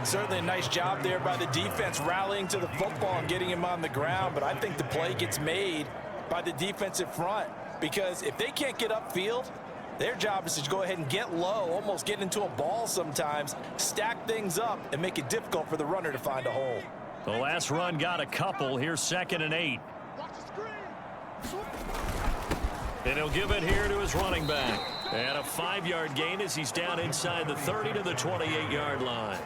Certainly a nice job there by the defense rallying to the football and getting him on the ground, but I think the play gets made by the defensive front, because if they can't get upfield, their job is to go ahead and get low, almost get into a ball sometimes, stack things up, and make it difficult for the runner to find a hole. The last run got a couple. Here's 2nd and 8. And he'll give it here to his running back. And a 5-yard gain as he's down inside the 30 to the 28-yard line.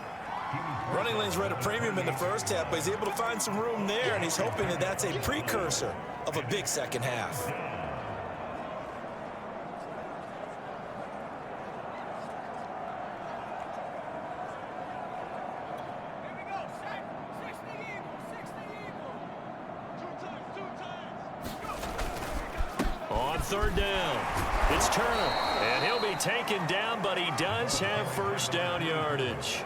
Running lanes were at a premium in the first half, but he's able to find some room there, and he's hoping that that's a precursor of a big second half. On 3rd down, it's Turner, and he'll be taken down, but he does have first down yardage.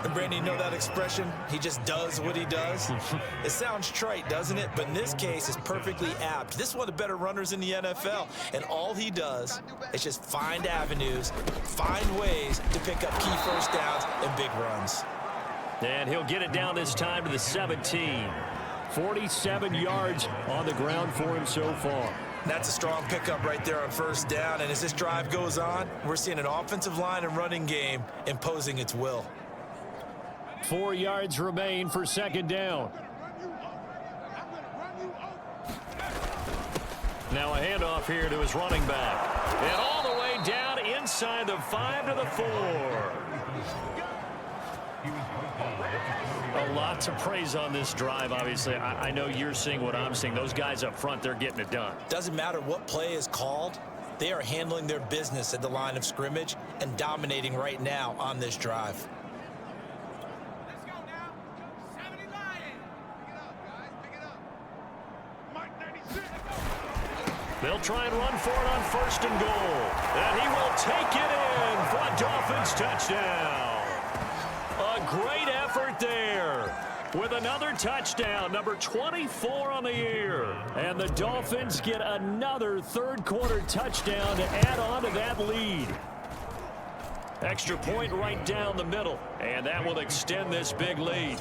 And Brandon, you know that expression? He just does what he does. It sounds trite, doesn't it? But in this case, it's perfectly apt. This is one of the better runners in the NFL, and all he does is just find avenues, find ways to pick up key first downs and big runs. And he'll get it down this time to the 17. 47 yards on the ground for him so far. That's a strong pickup right there on first down, and as this drive goes on, we're seeing an offensive line and running game imposing its will. 4 yards remain for 2nd down. Now a handoff here to his running back. And all the way down inside the 5 to the 4. A lot to praise on this drive, obviously. I know you're seeing what I'm seeing. Those guys up front, they're getting it done. Doesn't matter what play is called. They are handling their business at the line of scrimmage and dominating right now on this drive. Let's go now. 70 Lions. Pick it up, guys. Pick it up. Mike 96. They'll try and run for it on 1st and goal. And he will take it in for a Dolphins touchdown. A great effort there with another touchdown, number 24 on the year. And the Dolphins get another 3rd quarter touchdown to add on to that lead. Extra point right down the middle, and that will extend this big lead.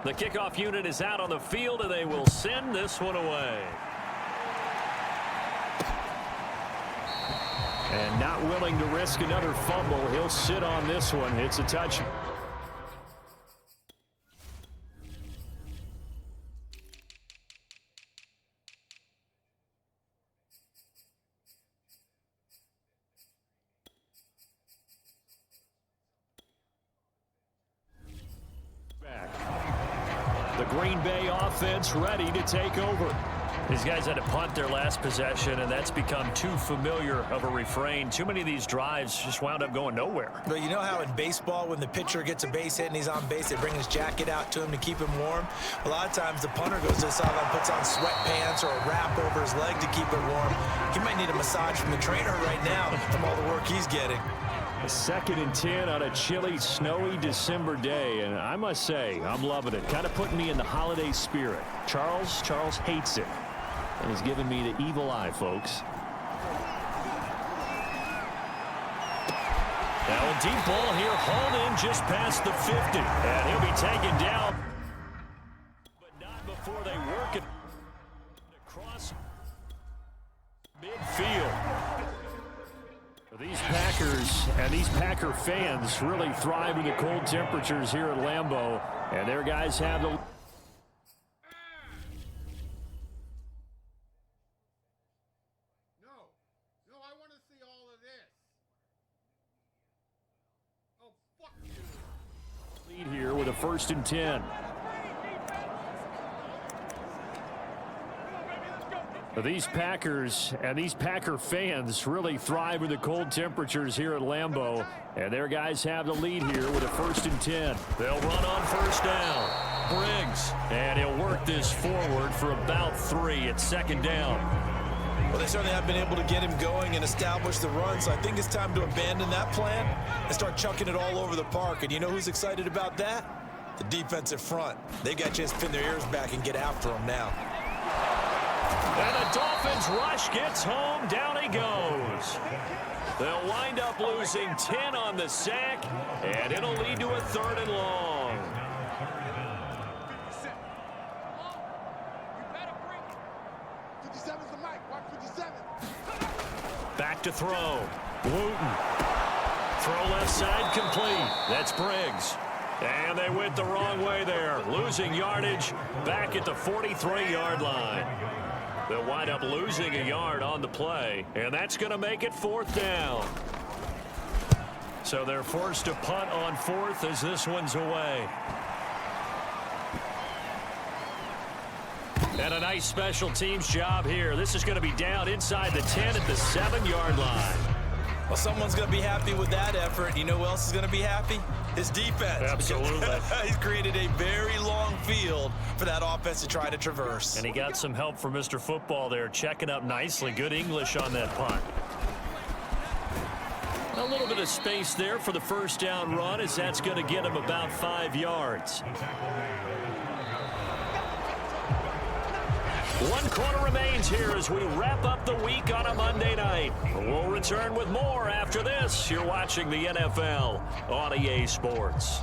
The kickoff unit is out on the field, and they will send this one away. And not willing to risk another fumble, he'll sit on this one. It's a touch. The Green Bay offense ready to take over. These guys had to punt their last possession, and that's become too familiar of a refrain. Too many of these drives just wound up going nowhere. But you know how in baseball, when the pitcher gets a base hit and he's on base, they bring his jacket out to him to keep him warm? A lot of times the punter goes to the sideline, puts on sweatpants or a wrap over his leg to keep it warm. He might need a massage from the trainer right now from all the work he's getting. A 2nd and 10 on a chilly, snowy December day, and I must say, I'm loving it. Kind of putting me in the holiday spirit. Charles hates it. and he's giving me the evil eye, folks. Now a deep ball here, hauled in just past the 50. And he'll be taken down. But not before they work it across midfield. These Packers and these Packer fans really thrive in the cold temperatures here at Lambeau. And their guys have the... No, I want to see all of this. Oh, fuck you. Lead here with a 1st and 10. These Packers and these Packer fans really thrive in the cold temperatures here at Lambeau. And their guys have the lead here with a 1st and 10. They'll run on 1st down. Briggs. And he'll work this forward for about 3 at 2nd down. Well, they certainly have been able to get him going and establish the run, so I think it's time to abandon that plan and start chucking it all over the park. And you know who's excited about that? The defensive front. They got a chance to pin their ears back and get after him now. And the Dolphins rush gets home. Down he goes. They'll wind up losing 10 on the sack, and it'll lead to a 3rd and long. You better bring it. 57's the mic. Watch 57. Back to throw. Wooten. Throw left side complete. That's Briggs. And they went the wrong way there. Losing yardage back at the 43-yard line. They'll wind up losing a yard on the play, and that's going to make it 4th down. So they're forced to punt on 4th as this one's away. And a nice special teams job here. This is going to be down inside the 10 at the 7-yard line. Well, someone's going to be happy with that effort. You know who else is going to be happy? His defense. Absolutely. He's created a very long field for that offense to try to traverse. And he got some help from Mr. Football there, checking up nicely. Good English on that punt. A little bit of space there for the 1st down run, as that's going to get him about 5 yards. 1 quarter remains here as we wrap up the week on a Monday night. We'll return with more after this. You're watching the NFL on EA Sports.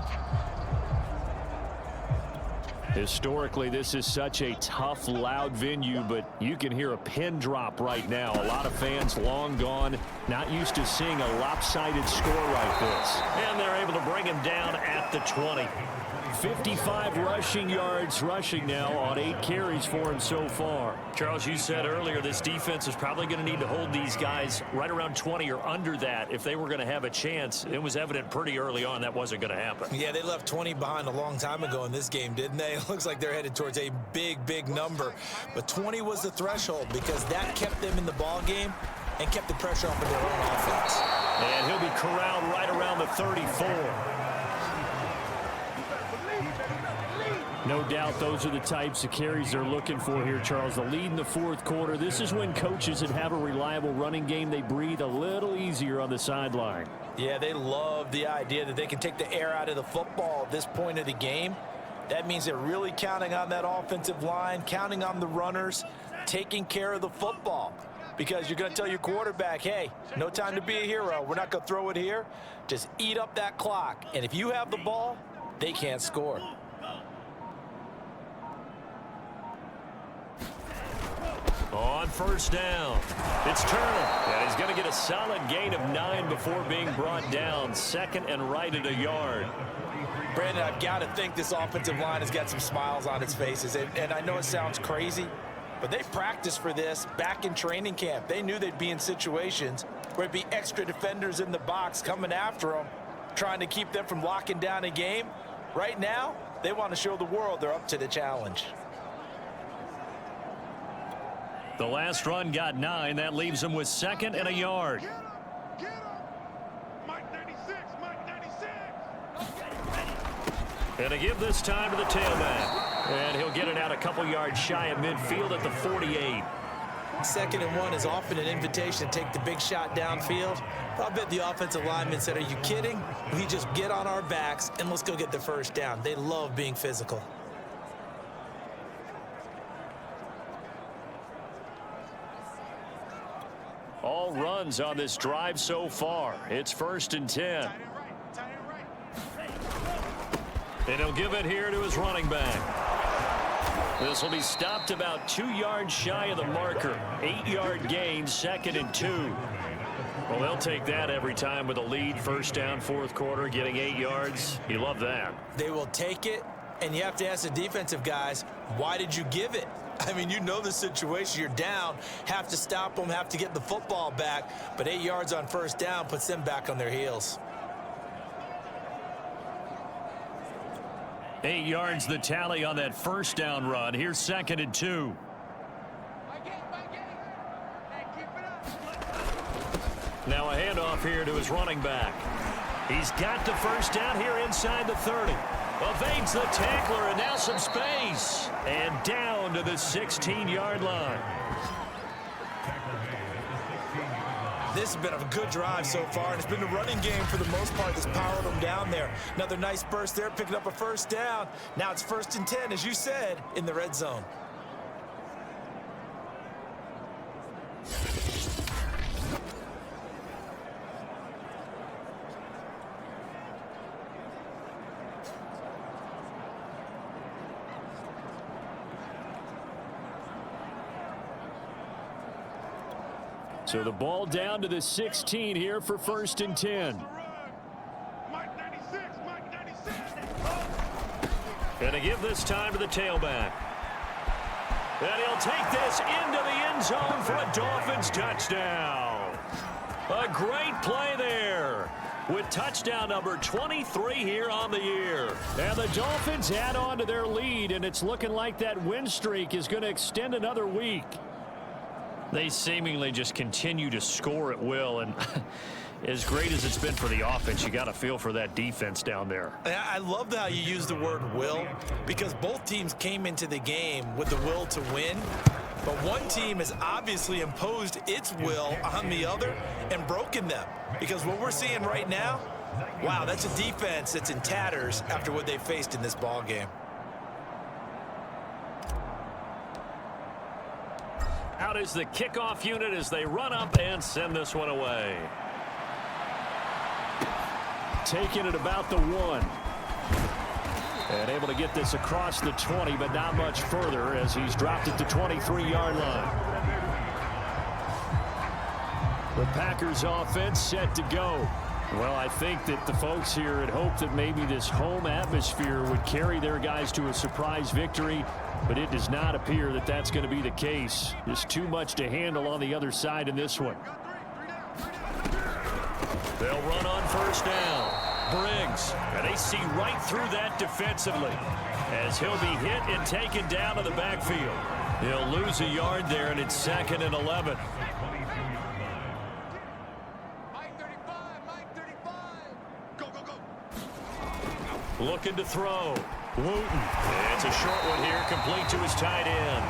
Historically, this is such a tough, loud venue, but you can hear a pin drop right now. A lot of fans long gone, not used to seeing a lopsided score like this. And they're able to bring him down at the 20. 55 rushing yards rushing now on 8 carries for him so far. Charles, you said earlier this defense is probably going to need to hold these guys right around 20 or under that if they were going to have a chance. It was evident pretty early on that wasn't going to happen. Yeah, they left 20 behind a long time ago in this game, didn't they? It looks like they're headed towards a big number. But 20 was the threshold because that kept them in the ball game and kept the pressure off of their own offense. And he'll be corralled right around the 34. No doubt those are the types of carries they're looking for here, Charles. The lead in the 4th quarter. This is when coaches that have a reliable running game, they breathe a little easier on the sideline. Yeah, they love the idea that they can take the air out of the football at this point of the game. That means they're really counting on that offensive line, counting on the runners, taking care of the football. Because you're going to tell your quarterback, hey, no time to be a hero. We're not going to throw it here. Just eat up that clock. And if you have the ball, they can't score. On 1st down, it's Turner. And he's going to get a solid gain of 9 before being brought down. 2nd and right at a yard. Brandon, I've got to think this offensive line has got some smiles on its faces. And I know it sounds crazy, but they practiced for this back in training camp. They knew they'd be in situations where it'd be extra defenders in the box coming after them, trying to keep them from locking down a game. Right now, they want to show the world they're up to the challenge. The last run got 9. That leaves him with 2nd and a yard. Get him! Mike 96! Mike 96! And to give this time to the tailback. And he'll get it out a couple yards shy of midfield at the 48. 2nd and 1 is often an invitation to take the big shot downfield. But I bet the offensive lineman said, are you kidding? We just get on our backs and let's go get the 1st down. They love being physical. All runs on this drive so far. It's 1st and 10. And he'll give it here to his running back. This will be stopped about 2 yards shy of the marker. 8-yard gain, 2nd and 2. Well, they'll take that every time with a lead. 1st down, 4th quarter, getting 8 yards. You love that. They will take it, and you have to ask the defensive guys, why did you give it? I mean, you know the situation. You're down, have to stop them, have to get the football back. But 8 yards on 1st down puts them back on their heels. 8 yards the tally on that 1st down run. Here's 2nd and 2. Now a handoff here to his running back. He's got the 1st down here inside the 30. Evades the tackler, and now some space. And down to the 16-yard line. This has been a good drive so far, and it's been the running game for the most part that's powered them down there. Another nice burst there, picking up a 1st down. Now it's 1st and 10, as you said, in the red zone. So the ball down to the 16 here for 1st and 10. And to give this time to the tailback. And he'll take this into the end zone for a Dolphins touchdown. A great play there with touchdown number 23 here on the year. And the Dolphins add on to their lead, and it's looking like that win streak is going to extend another week. They seemingly just continue to score at will, and as great as it's been for the offense, you got to feel for that defense down there. I love how you use the word will, because both teams came into the game with the will to win, but one team has obviously imposed its will on the other and broken them, because what we're seeing right now, wow, that's a defense that's in tatters after what they faced in this ball game. Out is the kickoff unit as they run up and send this one away. Taking it about the 1. And able to get this across the 20, but not much further as he's dropped it to 23-yard line. The Packers offense set to go. Well, I think that the folks here had hoped that maybe this home atmosphere would carry their guys to a surprise victory, but it does not appear that that's going to be the case. There's too much to handle on the other side in this one. They'll run on 1st down. Briggs, and they see right through that defensively as he'll be hit and taken down to the backfield. He'll lose a yard there, and it's 2nd and 11. Looking to throw. Wooten. It's a short one here, complete to his tight end.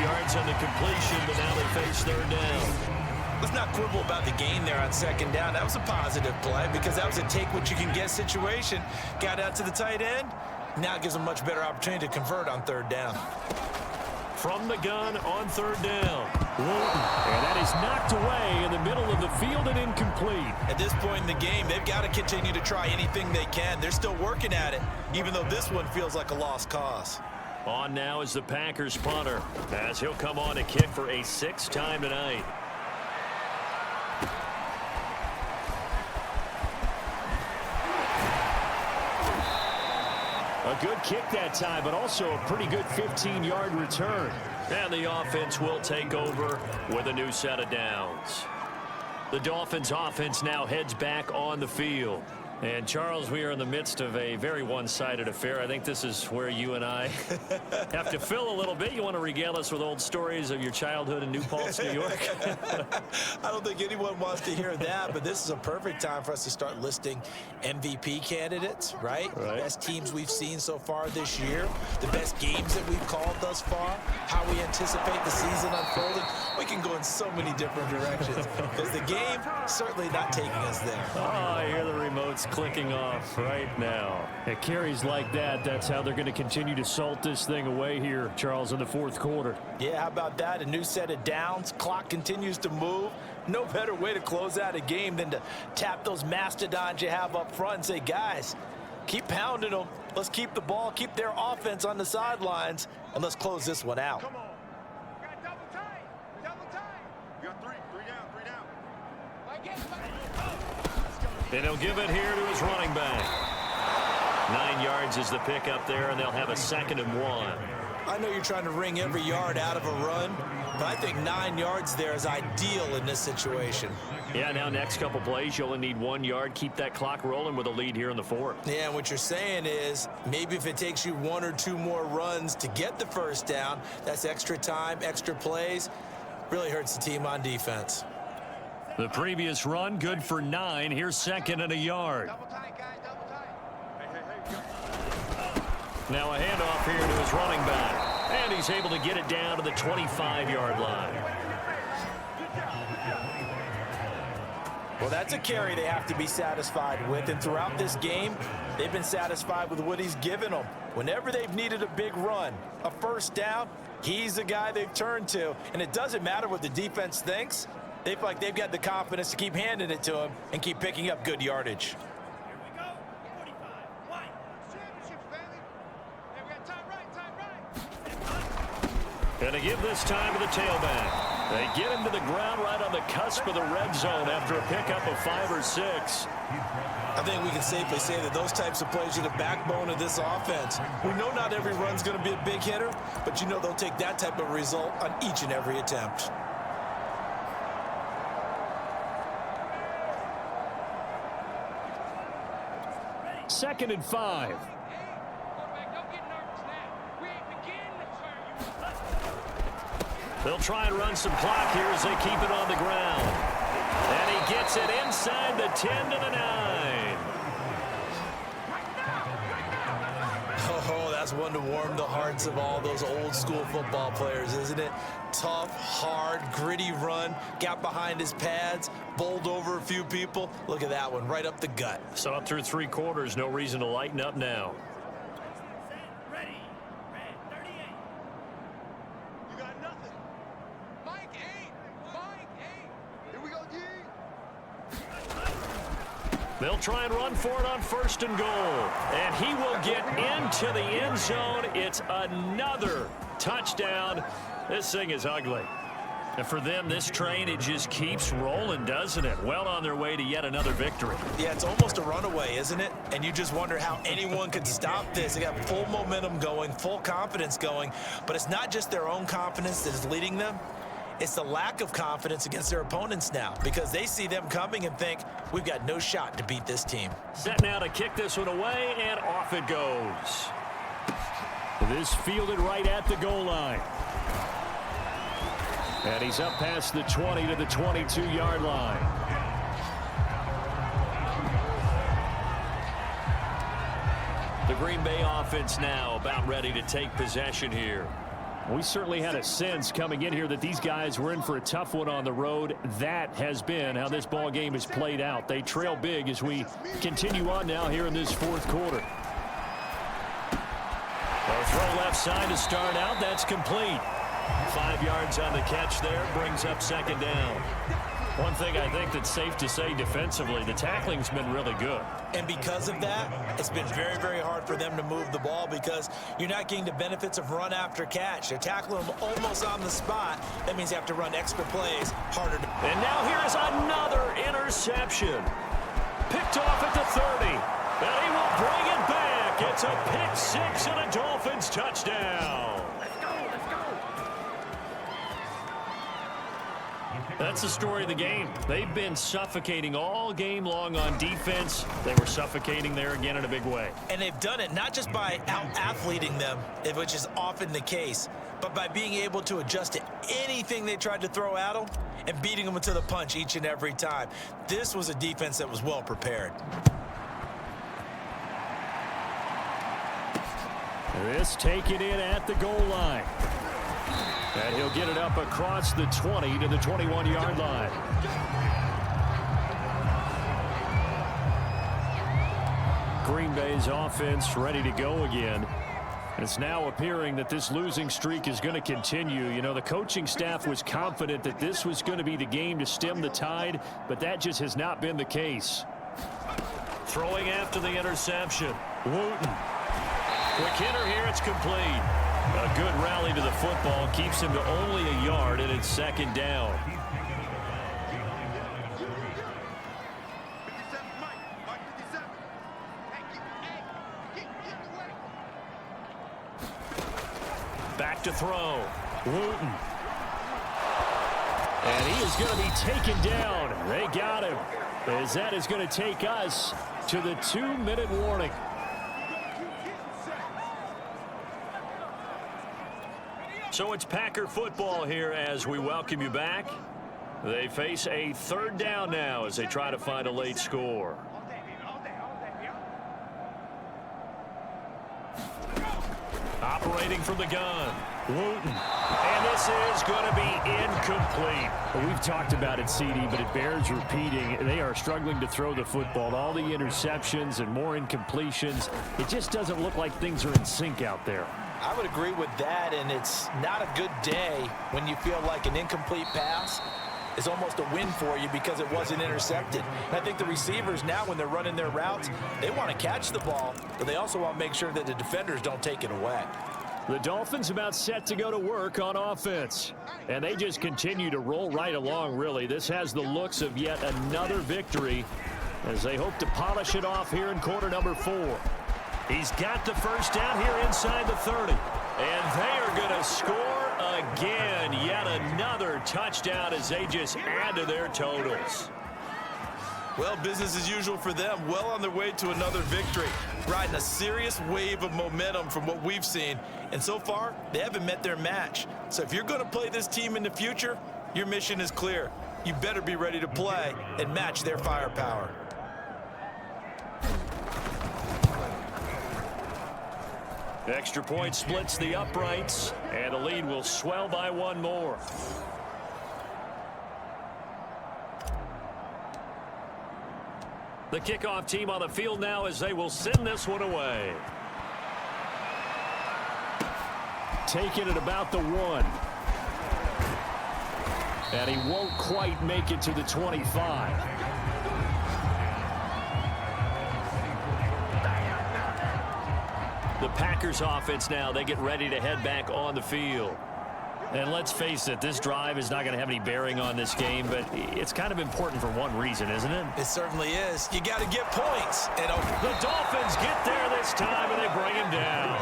8 yards on the completion, but now they face 3rd down. Let's not quibble about the gain there on 2nd down. That was a positive play because that was a take-what-you-can-get situation. Got out to the tight end. Now it gives them a much better opportunity to convert on 3rd down. From the gun on 3rd down. Wooten. And that is knocked away in the middle of the field and incomplete. At this point in the game, they've got to continue to try anything they can. They're still working at it, even though this one feels like a lost cause. On now is the Packers punter, as he'll come on to kick for a 6th time tonight. A good kick that time, but also a pretty good 15-yard return. And the offense will take over with a new set of downs. The Dolphins offense now heads back on the field. And, Charles, we are in the midst of a very one-sided affair. I think this is where you and I have to fill a little bit. You want to regale us with old stories of your childhood in New Paltz, New York? I don't think anyone wants to hear that, but this is a perfect time for us to start listing MVP candidates, right? The best teams we've seen so far this year, the best games that we've called thus far, how we anticipate the season unfolding. We can go in so many different directions because the game certainly not taking us there. Oh, I hear the remotes just clicking off right now. It carries like that. That's how they're going to continue to salt this thing away here, Charles, in the fourth quarter. Yeah, how about that? A new set of downs. Clock continues to move. No better way to close out a game than to tap those mastodons you have up front and say, guys, keep pounding them. Let's keep the ball, keep their offense on the sidelines, and let's close this one out. Come on. We got double time. Double time. You got three down. And he'll give it here to his running back. 9 yards is the pickup there, and they'll have a 2nd and 1. I know you're trying to wring every yard out of a run, but I think 9 yards there is ideal in this situation. Yeah, now next couple plays, you only need 1 yard. Keep that clock rolling with a lead here in the fourth. Yeah, and what you're saying is maybe if it takes you 1 or 2 more runs to get the first down, that's extra time, extra plays. Really hurts the team on defense. The previous run, good for 9. Here's 2nd and a yard. Double tight, guys. Double tight. Hey. Now a handoff here to his running back. And he's able to get it down to the 25-yard line. Well, that's a carry they have to be satisfied with. And throughout this game, they've been satisfied with what he's given them. Whenever they've needed a big run, a first down, he's the guy they've turned to. And it doesn't matter what the defense thinks. They feel like they've got the confidence to keep handing it to him and keep picking up good yardage. Here we go. 45. One. Championships, baby. Hey, we got time right. And to give this time to the tailback. They get him to the ground right on the cusp of the red zone after a pickup of 5 or 6. I think we can safely say that those types of plays are the backbone of this offense. We know not every run's going to be a big hitter, but you know they'll take that type of result on each and every attempt. Second and 5. Quarterback, don't get nervous now. We ain't beginning to turn you. They'll try and run some clock here as they keep it on the ground. And he gets it inside the 10 to the 9. Oh, that's one to warm the hearts of all those old school football players, isn't it? Tough, hard, gritty run, got behind his pads, bowled over a few people. Look at that one, right up the gut. Saw it through 3 quarters, no reason to lighten up now. Ready. Red 38. You got nothing. Mike 8. Here we go, D. They'll try and run for it on 1st and goal. And he will get into the end zone. It's another touchdown. This thing is ugly. And for them, this train, it just keeps rolling, doesn't it? Well on their way to yet another victory. Yeah, it's almost a runaway, isn't it? And you just wonder how anyone could stop this. They got full momentum going, full confidence going. But it's not just their own confidence that is leading them. It's the lack of confidence against their opponents now because they see them coming and think, we've got no shot to beat this team. Set now to kick this one away, and off it goes. This fielded right at the goal line. And he's up past the 20 to the 22-yard line. The Green Bay offense now about ready to take possession here. We certainly had a sense coming in here that these guys were in for a tough one on the road. That has been how this ball game has played out. They trail big as we continue on now here in this fourth quarter. Well, throw left side to start out. That's complete. 5 yards on the catch there, brings up 2nd down. One thing I think that's safe to say defensively, the tackling's been really good. And because of that, it's been very, very hard for them to move the ball because you're not getting the benefits of run after catch. They're tackling them almost on the spot. That means you have to run extra plays harder. And now here's another interception. Picked off at the 30. And he will bring it back. It's a pick 6 and a Dolphins touchdown. That's the story of the game. They've been suffocating all game long on defense. They were suffocating there again in a big way. And they've done it not just by out-athleting them, which is often the case, but by being able to adjust to anything they tried to throw at them and beating them to the punch each and every time. This was a defense that was well prepared. This taken in at the goal line. And he'll get it up across the 20 to the 21-yard line. Green Bay's offense ready to go again. It's now appearing that this losing streak is going to continue. You know, the coaching staff was confident that this was going to be the game to stem the tide, but that just has not been the case. Throwing after the interception. Wooten. Quick hitter here, it's complete. A good rally to the football keeps him to only a yard, and it's second down. 57, Mike 57. Hey, get away. Back to throw. Wooten. And he is going to be taken down. They got him. As that is going to take us to the 2-minute warning. So it's Packer football here as we welcome you back. They face a third down now as they try to find a late score. Operating from the gun. Wooten. And this is going to be incomplete. Well, we've talked about it, CD, but it bears repeating. They are struggling to throw the football. All the interceptions and more incompletions. It just doesn't look like things are in sync out there. I would agree with that, and it's not a good day when you feel like an incomplete pass is almost a win for you because it wasn't intercepted. And I think the receivers now, when they're running their routes, they want to catch the ball, but they also want to make sure that the defenders don't take it away. The Dolphins about set to go to work on offense. And they just continue to roll right along, really. This has the looks of yet another victory as they hope to polish it off here in quarter number 4. He's got the first down here inside the 30. And they are going to score again. Yet another touchdown as they just add to their totals. Well, business as usual for them. Well on their way to another victory. Riding a serious wave of momentum from what we've seen. And so far, they haven't met their match. So if you're going to play this team in the future, your mission is clear. You better be ready to play and match their firepower. Extra point splits the uprights, and the lead will swell by one more. The kickoff team on the field now as they will send this one away. Taking it about the 1. And he won't quite make it to the 25. The Packers offense now, they get ready to head back on the field. And let's face it, this drive is not going to have any bearing on this game, but it's kind of important for one reason, isn't it? It certainly is. You got to get points. And the Dolphins get there this time, and they bring him down.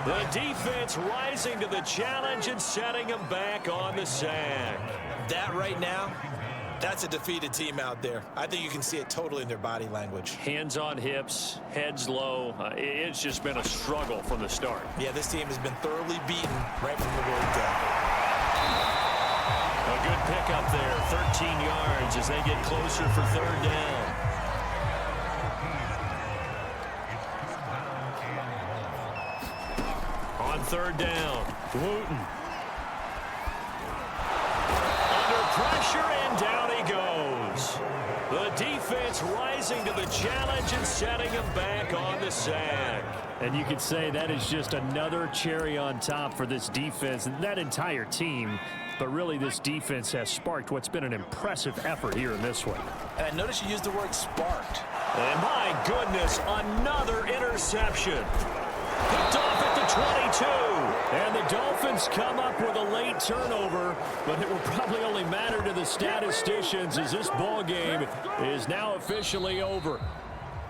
The defense rising to the challenge and setting him back on the sack. that right now, that's a defeated team out there. I think you can see it totally in their body language. Hands on hips, heads low. It's just been a struggle from the start. Yeah, this team has been thoroughly beaten right from the word go. A good pickup there, 13 yards as they get closer for third down. On third down, Wooten. Under pressure, and down he goes. The defense rising to the challenge and setting him back on the sack. And you could say that is just another cherry on top for this defense and that entire team. But really, this defense has sparked what's been an impressive effort here in this one. And I noticed you used the word sparked. And my goodness, another interception. Picked off at the 22. And the Dolphins come up with a late turnover, but it will probably only matter to the statisticians as this ball game is now officially over.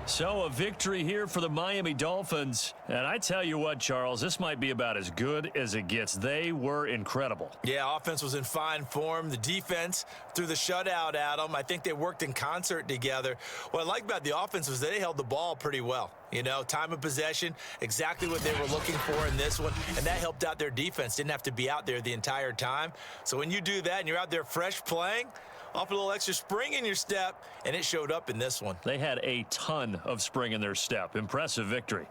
So a victory here for the Miami Dolphins. And I tell you what, Charles, this might be about as good as it gets. They were incredible. Yeah, offense was in fine form. The defense threw the shutout at them. I think they worked in concert together. What I like about the offense was they held the ball pretty well. You know, time of possession, exactly what they were looking for in this one. And that helped out their defense. Didn't have to be out there the entire time. So when you do that and you're out there fresh playing, off a little extra spring in your step, and it showed up in this one. They had a ton of spring in their step. Impressive victory.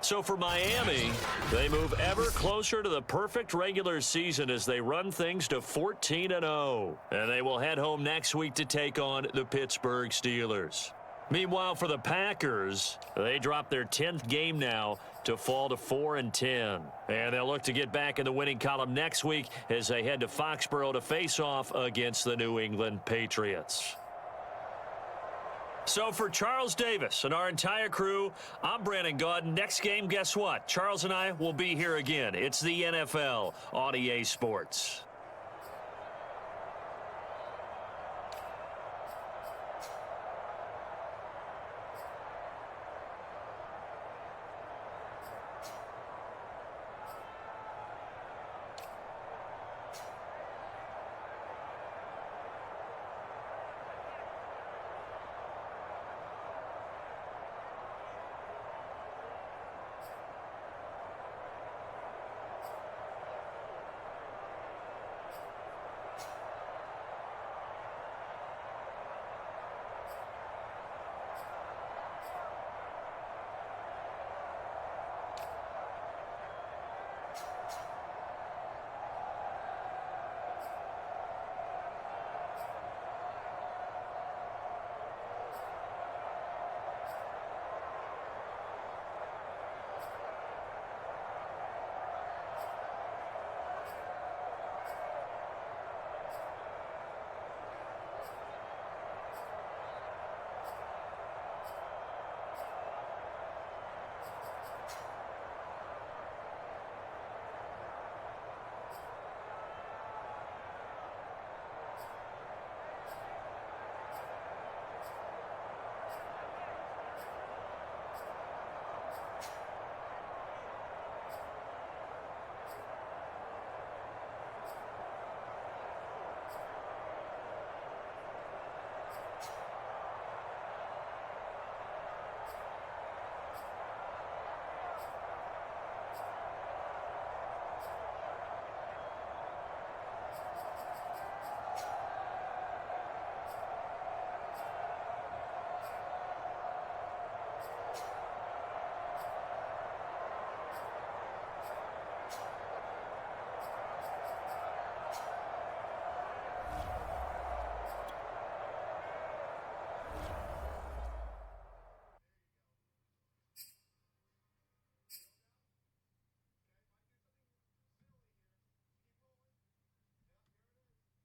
So for Miami, they move ever closer to the perfect regular season as they run things to 14-0. And they will head home next week to take on the Pittsburgh Steelers. Meanwhile, for the Packers, they dropped their 10th game now to fall to 4-10. And they'll look to get back in the winning column next week as they head to Foxborough to face off against the New England Patriots. So for Charles Davis and our entire crew, I'm Brandon Gaudin. Next game, guess what? Charles and I will be here again. It's the NFL on EA Sports.